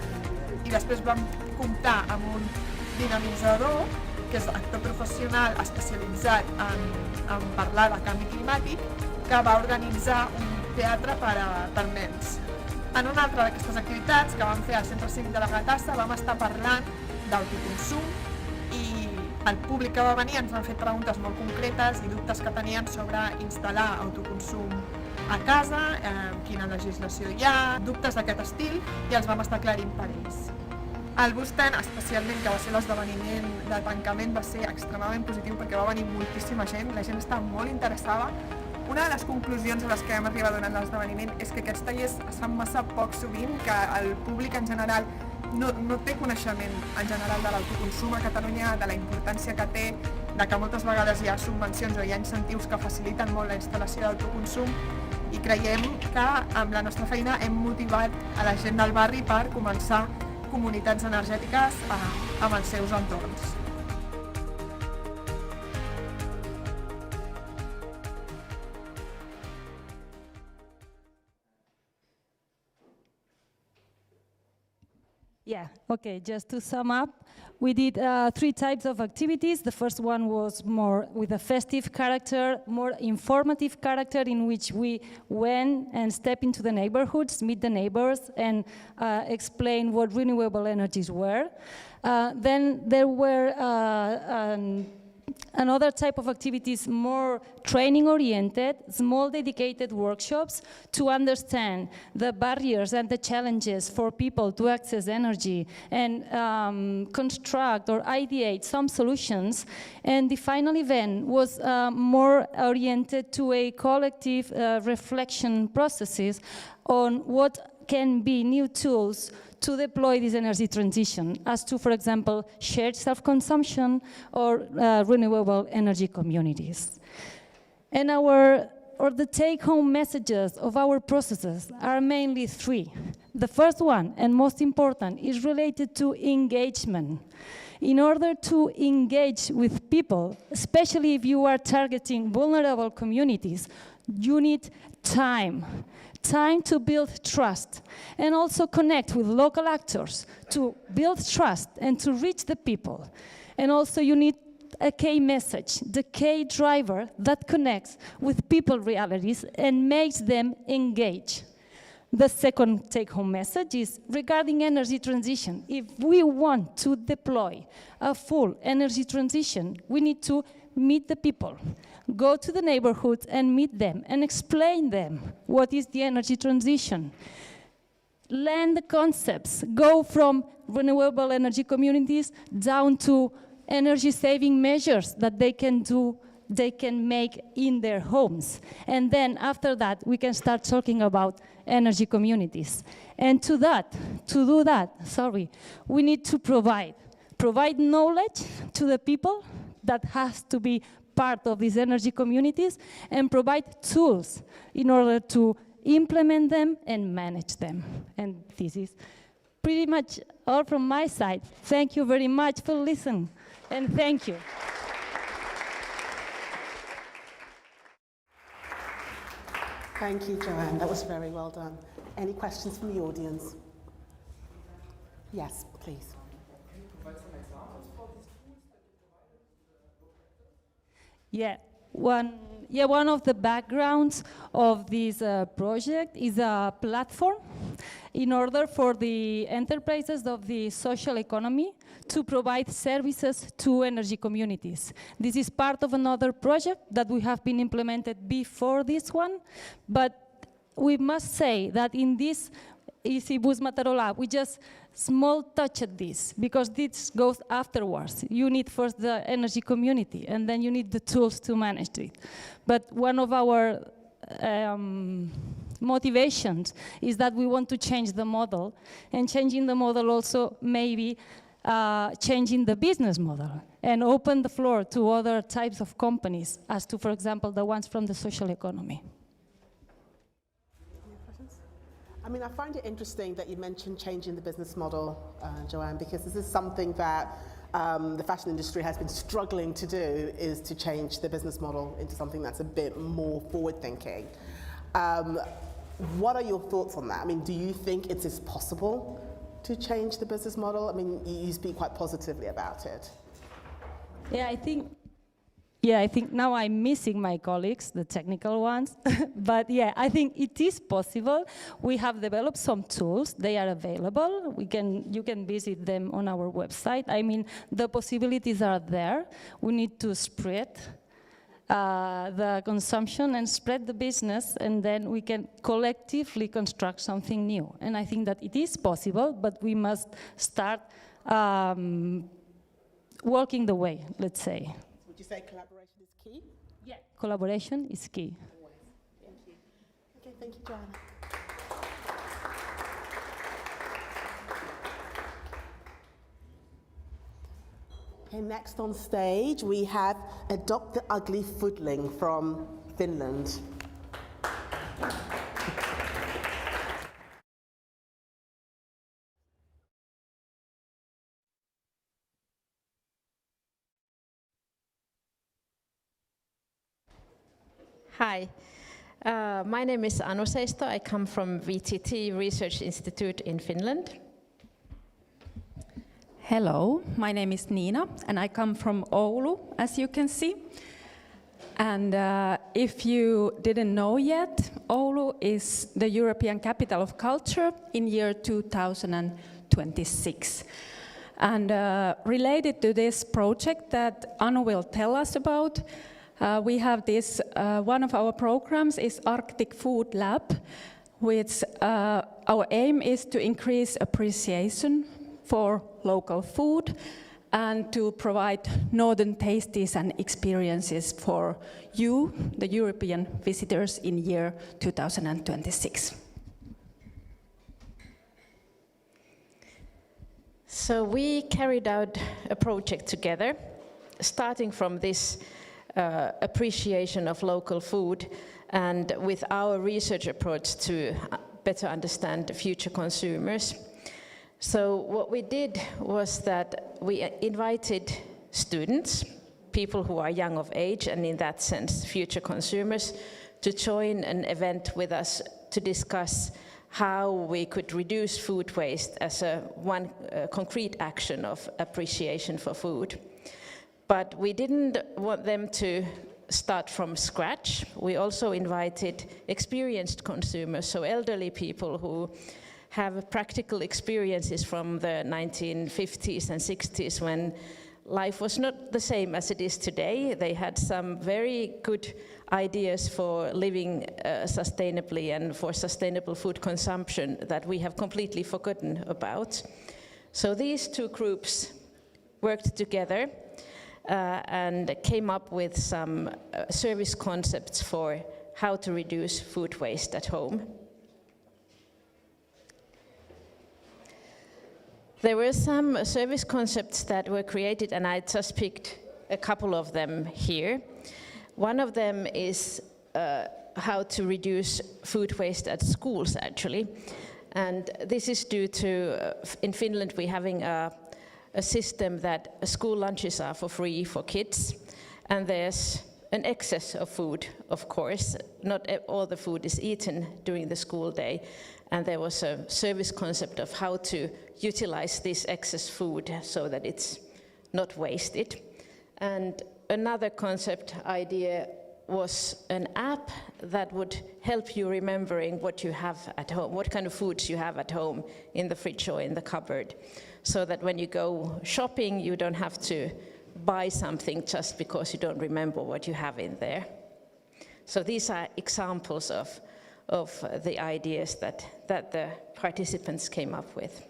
I després vam comptar amb un dinamitzador, que és actor professional especialitzat en parlar de canvi climàtic, que va organitzar un teatre per nens. En una altra d'aquestes activitats que vam fer al Centre Cívic de la Gatassa vam estar parlant d'autoconsum i el públic que va venir ens van fer preguntes molt concretes i dubtes que tenien sobre instal·lar autoconsum a casa, quina legislació hi ha, dubtes d'aquest estil, i els vam estar aclarint per ells. El Busten, especialment, que va ser l'esdeveniment de tancament, va ser extremadament positiu perquè va venir moltíssima gent, la gent estava molt interessada. Una de les conclusions a les que vam arribar durant l'esdeveniment és que aquests tallers es fan massa poc sovint, que el públic en general no té coneixement en general de l'autoconsum a Catalunya, de la importància que té, de que moltes vegades hi ha subvencions o hi ha incentius que faciliten molt la instal·lació d'autoconsum, i creiem que amb la nostra feina hem motivat a la gent del barri per començar comunitats energètiques amb els seus entorns. Yeah, okay, just to sum up, we did 3 types of activities. The first one was more with a festive character, more informative character, in which we went and stepped into the neighborhoods, meet the neighbors, and explain what renewable energies were. Then there were another type of activities, more training-oriented, small dedicated workshops to understand the barriers and the challenges for people to access energy and construct or ideate some solutions. And the final event was more oriented to a collective reflection processes on what can be new tools to deploy this energy transition, as to, for example, shared self-consumption or renewable energy communities. And the take-home messages of our processes are mainly three. The first one, and most important, is related to engagement. In order to engage with people, especially if you are targeting vulnerable communities, you need time. Time to build trust, and also connect with local actors to build trust and to reach the people. And also you need a key message, the key driver that connects with people realities and makes them engage. The second take-home message is regarding energy transition. If we want to deploy a full energy transition, we need to meet the people, go to the neighborhoods and meet them and explain them what is the energy transition. Learn the concepts, go from renewable energy communities down to energy-saving measures that they can make in their homes. And then after that, we can start talking about energy communities. And to do that, we need to provide knowledge to the people that has to be part of these energy communities, and provide tools in order to implement them and manage them. And this is pretty much all from my side. Thank you very much for listening, and thank you. Thank you, Joanne. That was very well done. Any questions from the audience? Yes, please. One of the backgrounds of this project is a platform in order for the enterprises of the social economy to provide services to energy communities. This is part of another project that we have been implemented before this one, but we must say that in this EC Bus Mataró Lab, we just small touch at this, because this goes afterwards. You need first the energy community, and then you need the tools to manage it. But one of our motivations is that we want to change the model, and changing the model also maybe changing the business model, and open the floor to other types of companies, as to, for example, the ones from the social economy. I mean, I find it interesting that you mentioned changing the business model, Joanne, because this is something that the fashion industry has been struggling to do, is to change the business model into something that's a bit more forward-thinking. What are your thoughts on that? I mean, do you think it is possible to change the business model? I mean, you speak quite positively about it. Yeah, I think now I'm missing my colleagues, the technical ones. But yeah, I think it is possible. We have developed some tools. They are available. You can visit them on our website. I mean, the possibilities are there. We need to spread the consumption and spread the business, and then we can collectively construct something new. And I think that it is possible, but we must start walking the way, let's say. Would you say collaboration is key? Yeah, collaboration is key. Always. Thank you. Okay, thank you, Joanna. Okay, next on stage we have Dr. Ugly Foodling from Finland. Hi, my name is Anu Seisto. I come from VTT Research Institute in Finland. Hello, my name is Nina, and I come from Oulu, as you can see. And if you didn't know yet, Oulu is the European Capital of Culture in year 2026. And related to this project that Anu will tell us about, we have this, one of our programs is Arctic Food Lab, which our aim is to increase appreciation for local food and to provide northern tastes and experiences for you, the European visitors, in year 2026. So we carried out a project together, starting from this appreciation of local food, and with our research approach to better understand the future consumers. So what we did was that we invited students, people who are young of age, and in that sense future consumers, to join an event with us to discuss how we could reduce food waste as one concrete action of appreciation for food. But we didn't want them to start from scratch. We also invited experienced consumers, so elderly people who have practical experiences from the 1950s and 60s when life was not the same as it is today. They had some very good ideas for living sustainably and for sustainable food consumption that we have completely forgotten about. So these two groups worked together and came up with some service concepts for how to reduce food waste at home. There were some service concepts that were created, and I just picked a couple of them here. One of them is how to reduce food waste at schools, actually. And this is due to, in Finland, we're having a system that school lunches are for free for kids, and there's an excess of food, of course. Not all the food is eaten during the school day, and there was a service concept of how to utilize this excess food so that it's not wasted. And another concept idea was an app that would help you remembering what you have at home, what kind of foods you have at home in the fridge or in the cupboard, so that when you go shopping, you don't have to buy something just because you don't remember what you have in there. So these are examples of the ideas that the participants came up with.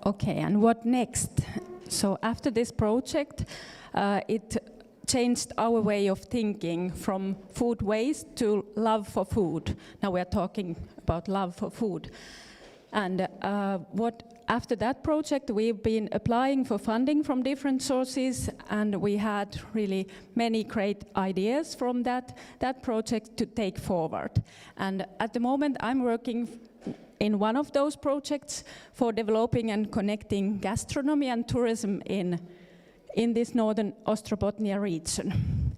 Okay, and what next? So after this project, it changed our way of thinking from food waste to love for food. Now we are talking about love for food. And after that project, we've been applying for funding from different sources, and we had really many great ideas from that project to take forward. And at the moment, I'm working in one of those projects for developing and connecting gastronomy and tourism in this northern Ostrobothnia region.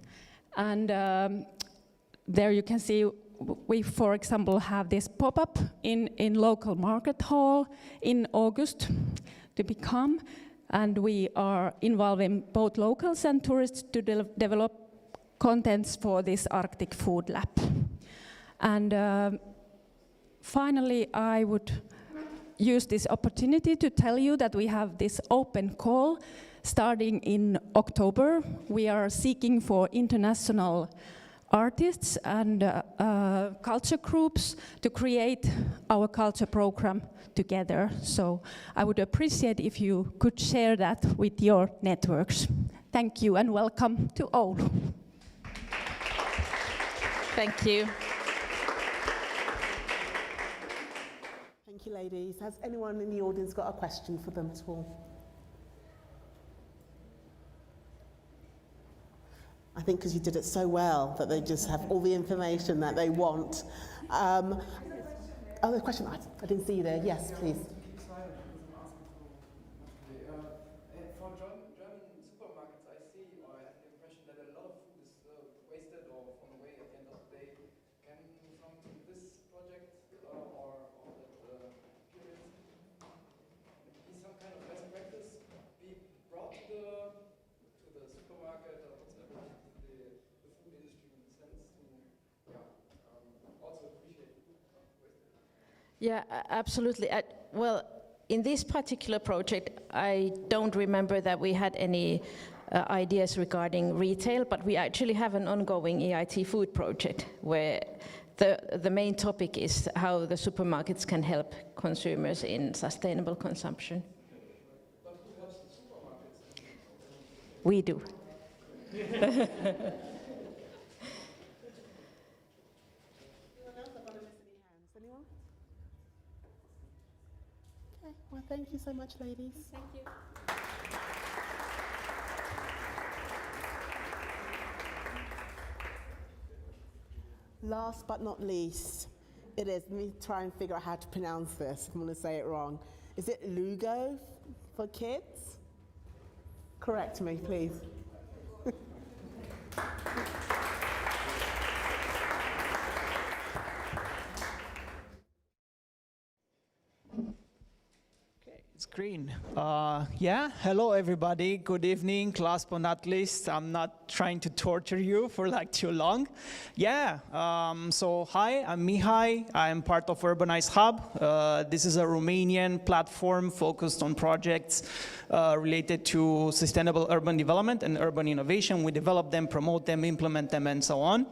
And there you can see we, for example, have this pop-up in local market hall in August to become, and we are involving both locals and tourists to develop contents for this Arctic Food Lab. And finally, I would use this opportunity to tell you that we have this open call starting in October. We are seeking for international artists and culture groups to create our culture program together. So I would appreciate if you could share that with your networks. Thank you and welcome to Oulu. Thank you. Thank you, ladies. Has anyone in the audience got a question for them at all? I think because you did it so well that they just have all the information that they want. Other question? I didn't see you there. Yes, please. For German supermarkets, I see, or I have the impression that a lot of food is wasted or thrown away at the end of the day. Can from this project or that period be some kind of best practice be brought to the supermarket or whatever, the food industry in a sense to also appreciate food wasted? Yeah, absolutely. Well, in this particular project, I don't remember that we had any ideas regarding retail, but we actually have an ongoing EIT food project where the main topic is how the supermarkets can help consumers in sustainable consumption. But who helps the supermarkets? We do. Okay, well, thank you so much, ladies. Thank you. Last but not least, it is, let me try and figure out how to pronounce this. I'm going to say it wrong. Is it Lugo for kids? Correct me, please. It's green. Yeah, hello everybody. Good evening. Last but not least, I'm not trying to torture you for like too long. Yeah, so hi, I'm Mihai. I'm part of Urbanize Hub. This is a Romanian platform focused on projects related to sustainable urban development and urban innovation. We develop them, promote them, implement them, and so on.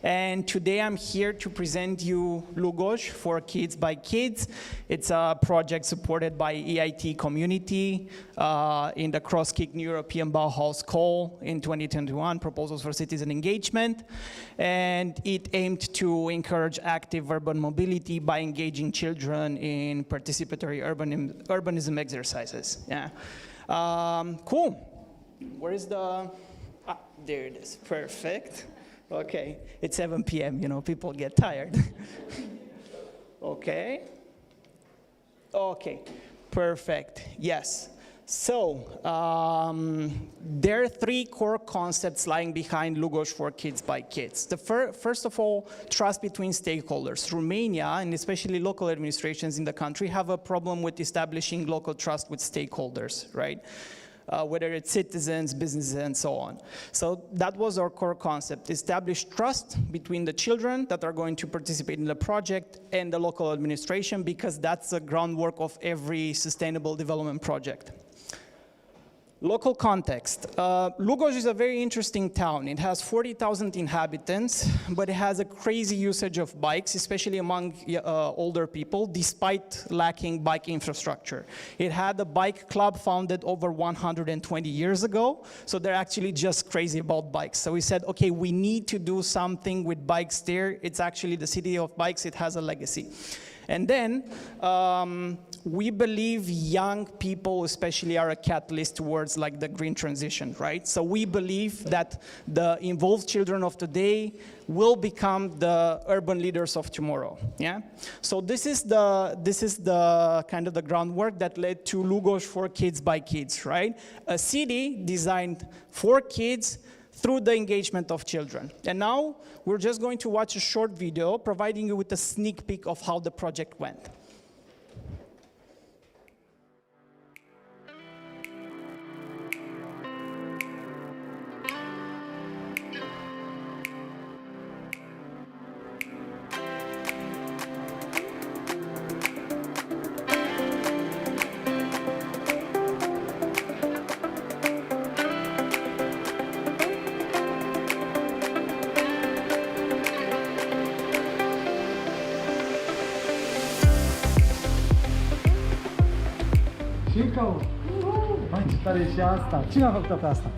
And today I'm here to present you Lugoj for Kids by Kids. It's a project supported by EIT community in the cross-kick European Bauhaus call in 2021, Proposals for Citizen Engagement. And it aimed to encourage active urban mobility by engaging children in participatory urbanism exercises. Yeah. Cool. Where is the, there it is, perfect. Okay, it's 7 p.m., you know, people get tired. Okay. Okay. Perfect, yes. So, there are three core concepts lying behind Lugoj for Kids by Kids. The first of all, trust between stakeholders. Romania, and especially local administrations in the country, have a problem with establishing local trust with stakeholders, right? Whether it's citizens, businesses, and so on. So that was our core concept, establish trust between the children that are going to participate in the project and the local administration, because that's the groundwork of every sustainable development project. Local context. Lugoj is a very interesting town. It has 40,000 inhabitants, but it has a crazy usage of bikes, especially among older people, despite lacking bike infrastructure. It had a bike club founded over 120 years ago, so they're actually just crazy about bikes. So we said, okay, we need to do something with bikes there. It's actually the city of bikes. It has a legacy. And then we believe young people especially are a catalyst towards like the green transition, right? So we believe that the involved children of today will become the urban leaders of tomorrow, yeah? So this is the kind of the groundwork that led to Lugoj for Kids by Kids, right? A city designed for kids through the engagement of children. And now we're just going to watch a short video providing you with a sneak peek of how the project went. Circa, hai tare și asta. Cine a făcut pe asta?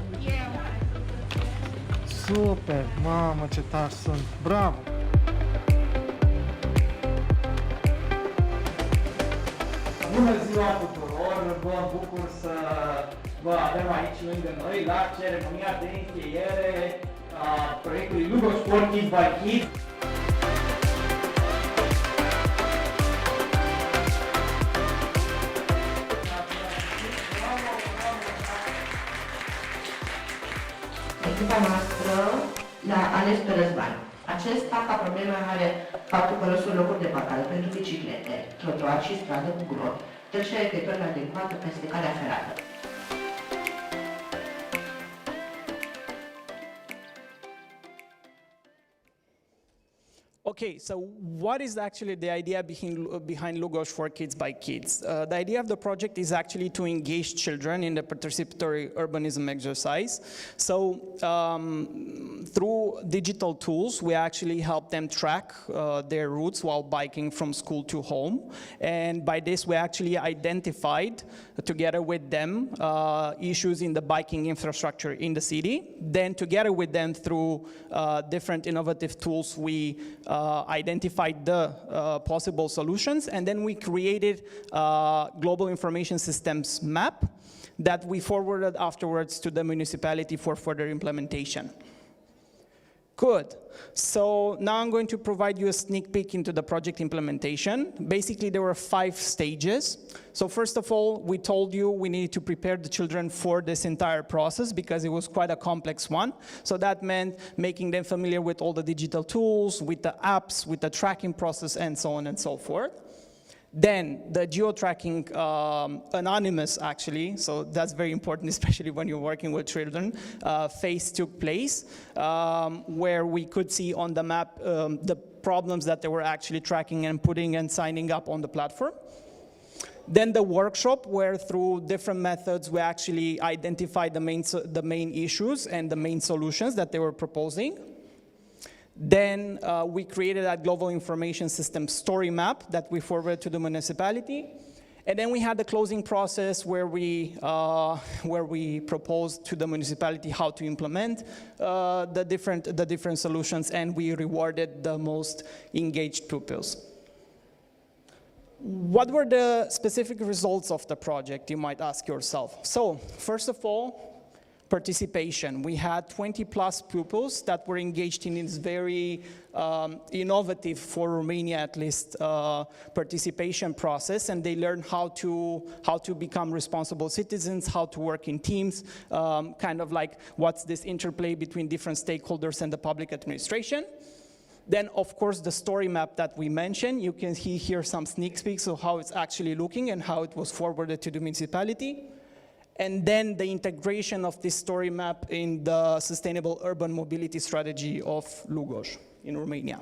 Super, mamă ce tari sunt, bravo! Bună ziua tuturor, vă bucur să vă avem aici lângă noi la ceremonia de încheiere a proiectului Lugoj for Kids by Kids. Echipa noastră l-a ales pe Răzvan. Acesta, ca problemă, are faptul că lăsă locuri de parcare pentru biciclete, trotuar și stradă cu gropi, trecerea efectuării adecvată peste calea ferată. Okay, so what is actually the idea behind Lugoj for Kids by Kids? The idea of the project is actually to engage children in the participatory urbanism exercise. So through digital tools, we actually help them track their routes while biking from school to home. And by this, we actually identified, together with them, issues in the biking infrastructure in the city. Then together with them, through different innovative tools, we identified the possible solutions, and then we created a global information systems map that we forwarded afterwards to the municipality for further implementation. Good. So now I'm going to provide you a sneak peek into the project implementation. Basically, there were 5 stages. So first of all, we told you we needed to prepare the children for this entire process because it was quite a complex one. So that meant making them familiar with all the digital tools, with the apps, with the tracking process, and so on and so forth. Then the geo-tracking, anonymous actually, so that's very important, especially when you're working with children, phase took place, where we could see on the map the problems that they were actually tracking and putting and signing up on the platform. Then the workshop, where through different methods we actually identified the main issues and the main solutions that they were proposing. Then we created a global information system story map that we forwarded to the municipality. And then we had the closing process where we proposed to the municipality how to implement the different solutions, and we rewarded the most engaged pupils. What were the specific results of the project, you might ask yourself? So, first of all, participation. We had 20+ pupils that were engaged in this very innovative, for Romania at least, participation process, and they learned how to become responsible citizens, how to work in teams, kind of like what's this interplay between different stakeholders and the public administration. Then, of course, the story map that we mentioned, you can see here some sneak peeks of how it's actually looking and how it was forwarded to the municipality. And then the integration of this story map in the sustainable urban mobility strategy of Lugoj in Romania.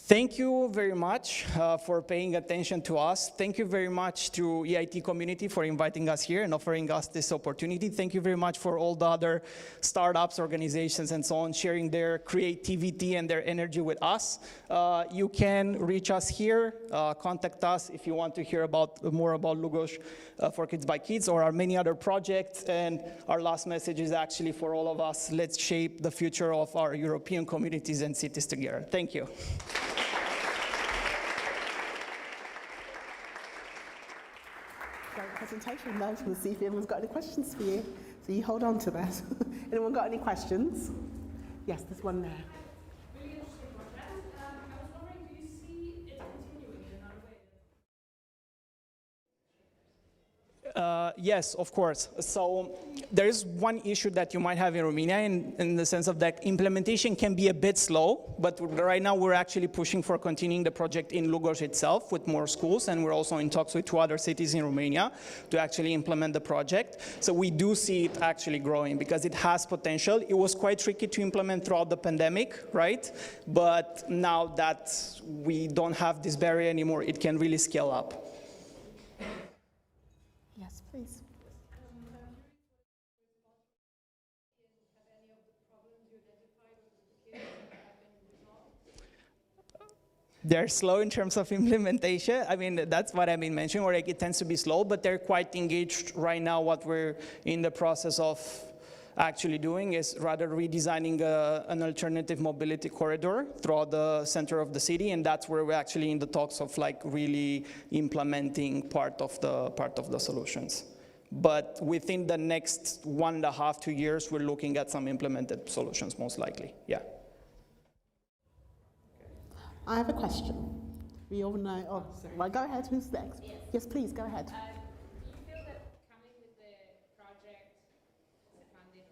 Thank you very much for paying attention to us. Thank you very much to EIT community for inviting us here and offering us this opportunity. Thank you very much for all the other startups, organizations, and so on, sharing their creativity and their energy with us. You can reach us here, contact us if you want to hear more about Lugoj for Kids by Kids or our many other projects. And our last message is actually for all of us, let's shape the future of our European communities and cities together. Thank you. Great presentation. Now we'll see if anyone's got any questions for you. So you hold on to that. Anyone got any questions? Yes, there's one there. Really interesting project. I was wondering, do you see it continuing in another way? Yes, of course. So there is one issue that you might have in Romania in the sense of that implementation can be a bit slow, but right now we're actually pushing for continuing the project in Lugoj itself with more schools, and we're also in talks with 2 other cities in Romania to actually implement the project. So we do see it actually growing because it has potential. It was quite tricky to implement throughout the pandemic, right? But now that we don't have this barrier anymore, it can really scale up. Yes, please. They're slow in terms of implementation. I mean, that's what I've been mentioning, where it tends to be slow, but they're quite engaged right now. What we're in the process of actually doing is rather redesigning an alternative mobility corridor throughout the center of the city, and that's where we're actually in the talks of like really implementing part of the solutions. But within the next 1.5 to 2 years, we're looking at some implemented solutions, most likely. Yeah. I have a question. We all know. Oh, well, go ahead. Who's next? Yes, please, go ahead. Do you feel that coming with the project funded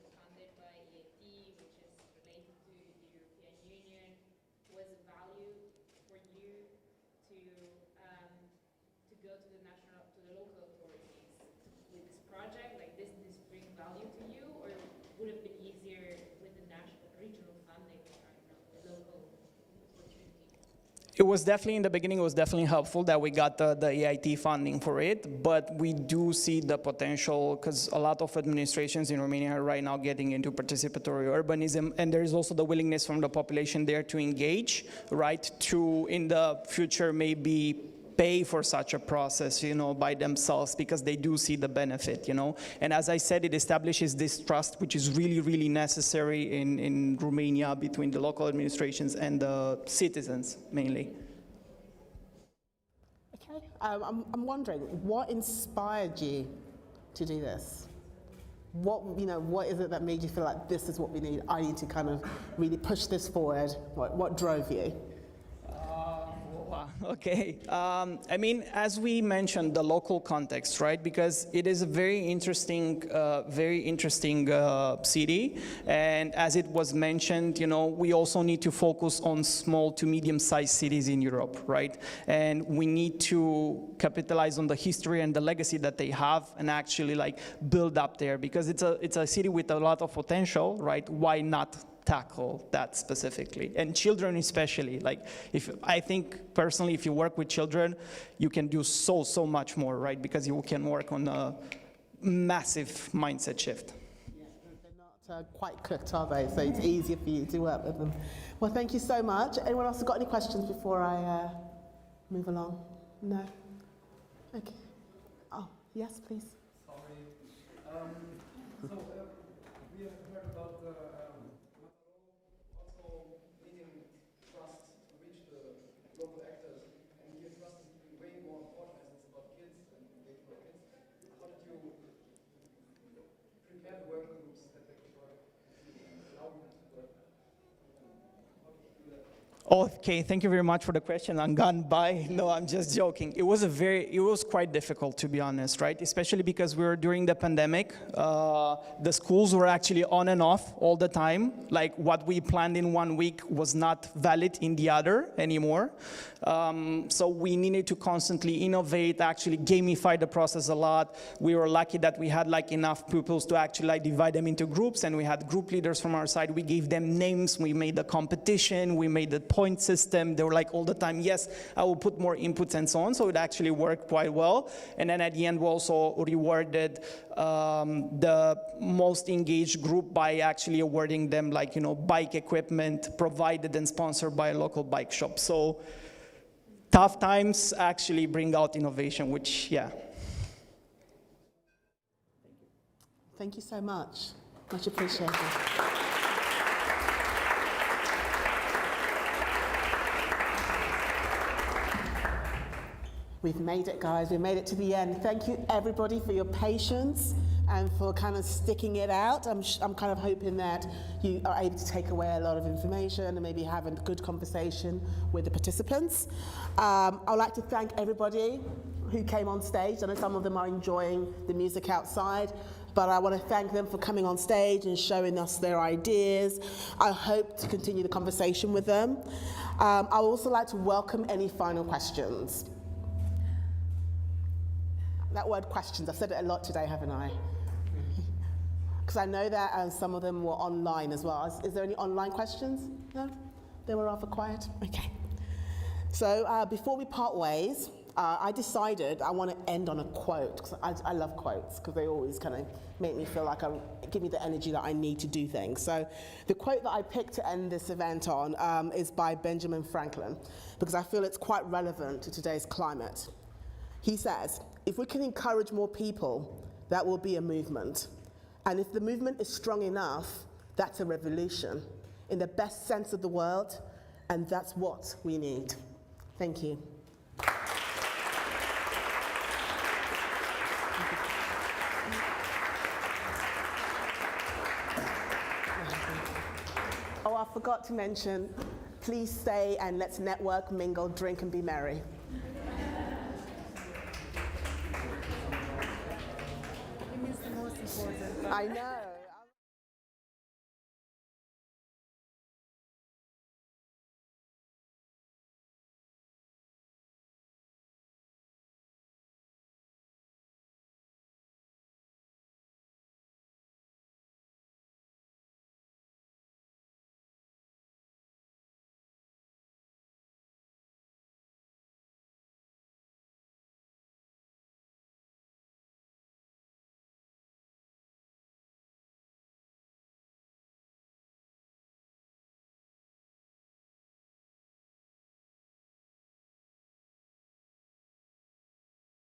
by EIT, which is related to the European Union, was a value for you to go to the local authorities with this project? Like, this bring value to you, or would it have been easier with the regional funding, the local? It was definitely, in the beginning, it was definitely helpful that we got the EIT funding for it, but we do see the potential, because a lot of administrations in Romania are right now getting into participatory urbanism, and there is also the willingness from the population there to engage, right, to, in the future, maybe pay for such a process, you know, by themselves, because they do see the benefit, you know. And as I said, it establishes this trust, which is really, really necessary in Romania between the local administrations and the citizens, mainly. Okay, I'm wondering, what inspired you to do this? what is it that made you feel like this is what we need? I need to kind of really push this forward. What drove you? Okay, I mean, as we mentioned, the local context, right? Because it is a very interesting city, and as it was mentioned, we also need to focus on small to medium-sized cities in Europe, right? And we need to capitalize on the history and the legacy that they have, and actually build up there, because it's a city with a lot of potential, right? Why not tackle that specifically, and children especially. I think personally, if you work with children, you can do so much more, right? Because you can work on a massive mindset shift. Yeah, they're not quite cooked, are they? So it's easier for you to work with them. Well, thank you so much. Anyone else got any questions before I move along? No? Okay. Oh, yes, please. Sorry. We have heard about also needing trust to reach the local actors, and here trust is way more important as it's about kids and engaging with kids. How did you prepare the work groups that they could work, allow them to work? How did you do that? Okay, thank you very much for the question. I'm gone by. No, I'm just joking. It was quite difficult, to be honest, right? Especially because we were during the pandemic. The schools were actually on and off all the time. Like what we planned in 1 week was not valid in the other anymore. So we needed to constantly innovate, actually gamify the process a lot. We were lucky that we had enough pupils to actually divide them into groups, and we had group leaders from our side. We gave them names. We made the competition. We made the point system. They were all the time, yes, I will put more inputs and so on. So it actually worked quite well. And then at the end, we also rewarded the most engaged group by actually awarding them bike equipment provided and sponsored by a local bike shop. So tough times actually bring out innovation, which, yeah. Thank you so much. Much appreciated. We've made it, guys. We made it to the end. Thank you, everybody, for your patience and for kind of sticking it out. I'm kind of hoping that you are able to take away a lot of information and maybe have a good conversation with the participants. I'd like to thank everybody who came on stage. I know some of them are enjoying the music outside, but I want to thank them for coming on stage and showing us their ideas. I hope to continue the conversation with them. I would also like to welcome any final questions. That word questions, I've said it a lot today, haven't I? Because I know that some of them were online as well. Is there any online questions? No? They were rather quiet? Okay. So before we part ways, I decided I want to end on a quote, because I love quotes, because they always kind of make me feel like give me the energy that I need to do things. So the quote that I picked to end this event on is by Benjamin Franklin, because I feel it's quite relevant to today's climate. He says, if we can encourage more people, that will be a movement. And if the movement is strong enough, that's a revolution in the best sense of the word, and that's what we need. Thank you. Oh, I forgot to mention, please stay and let's network, mingle, drink, and be merry. I know.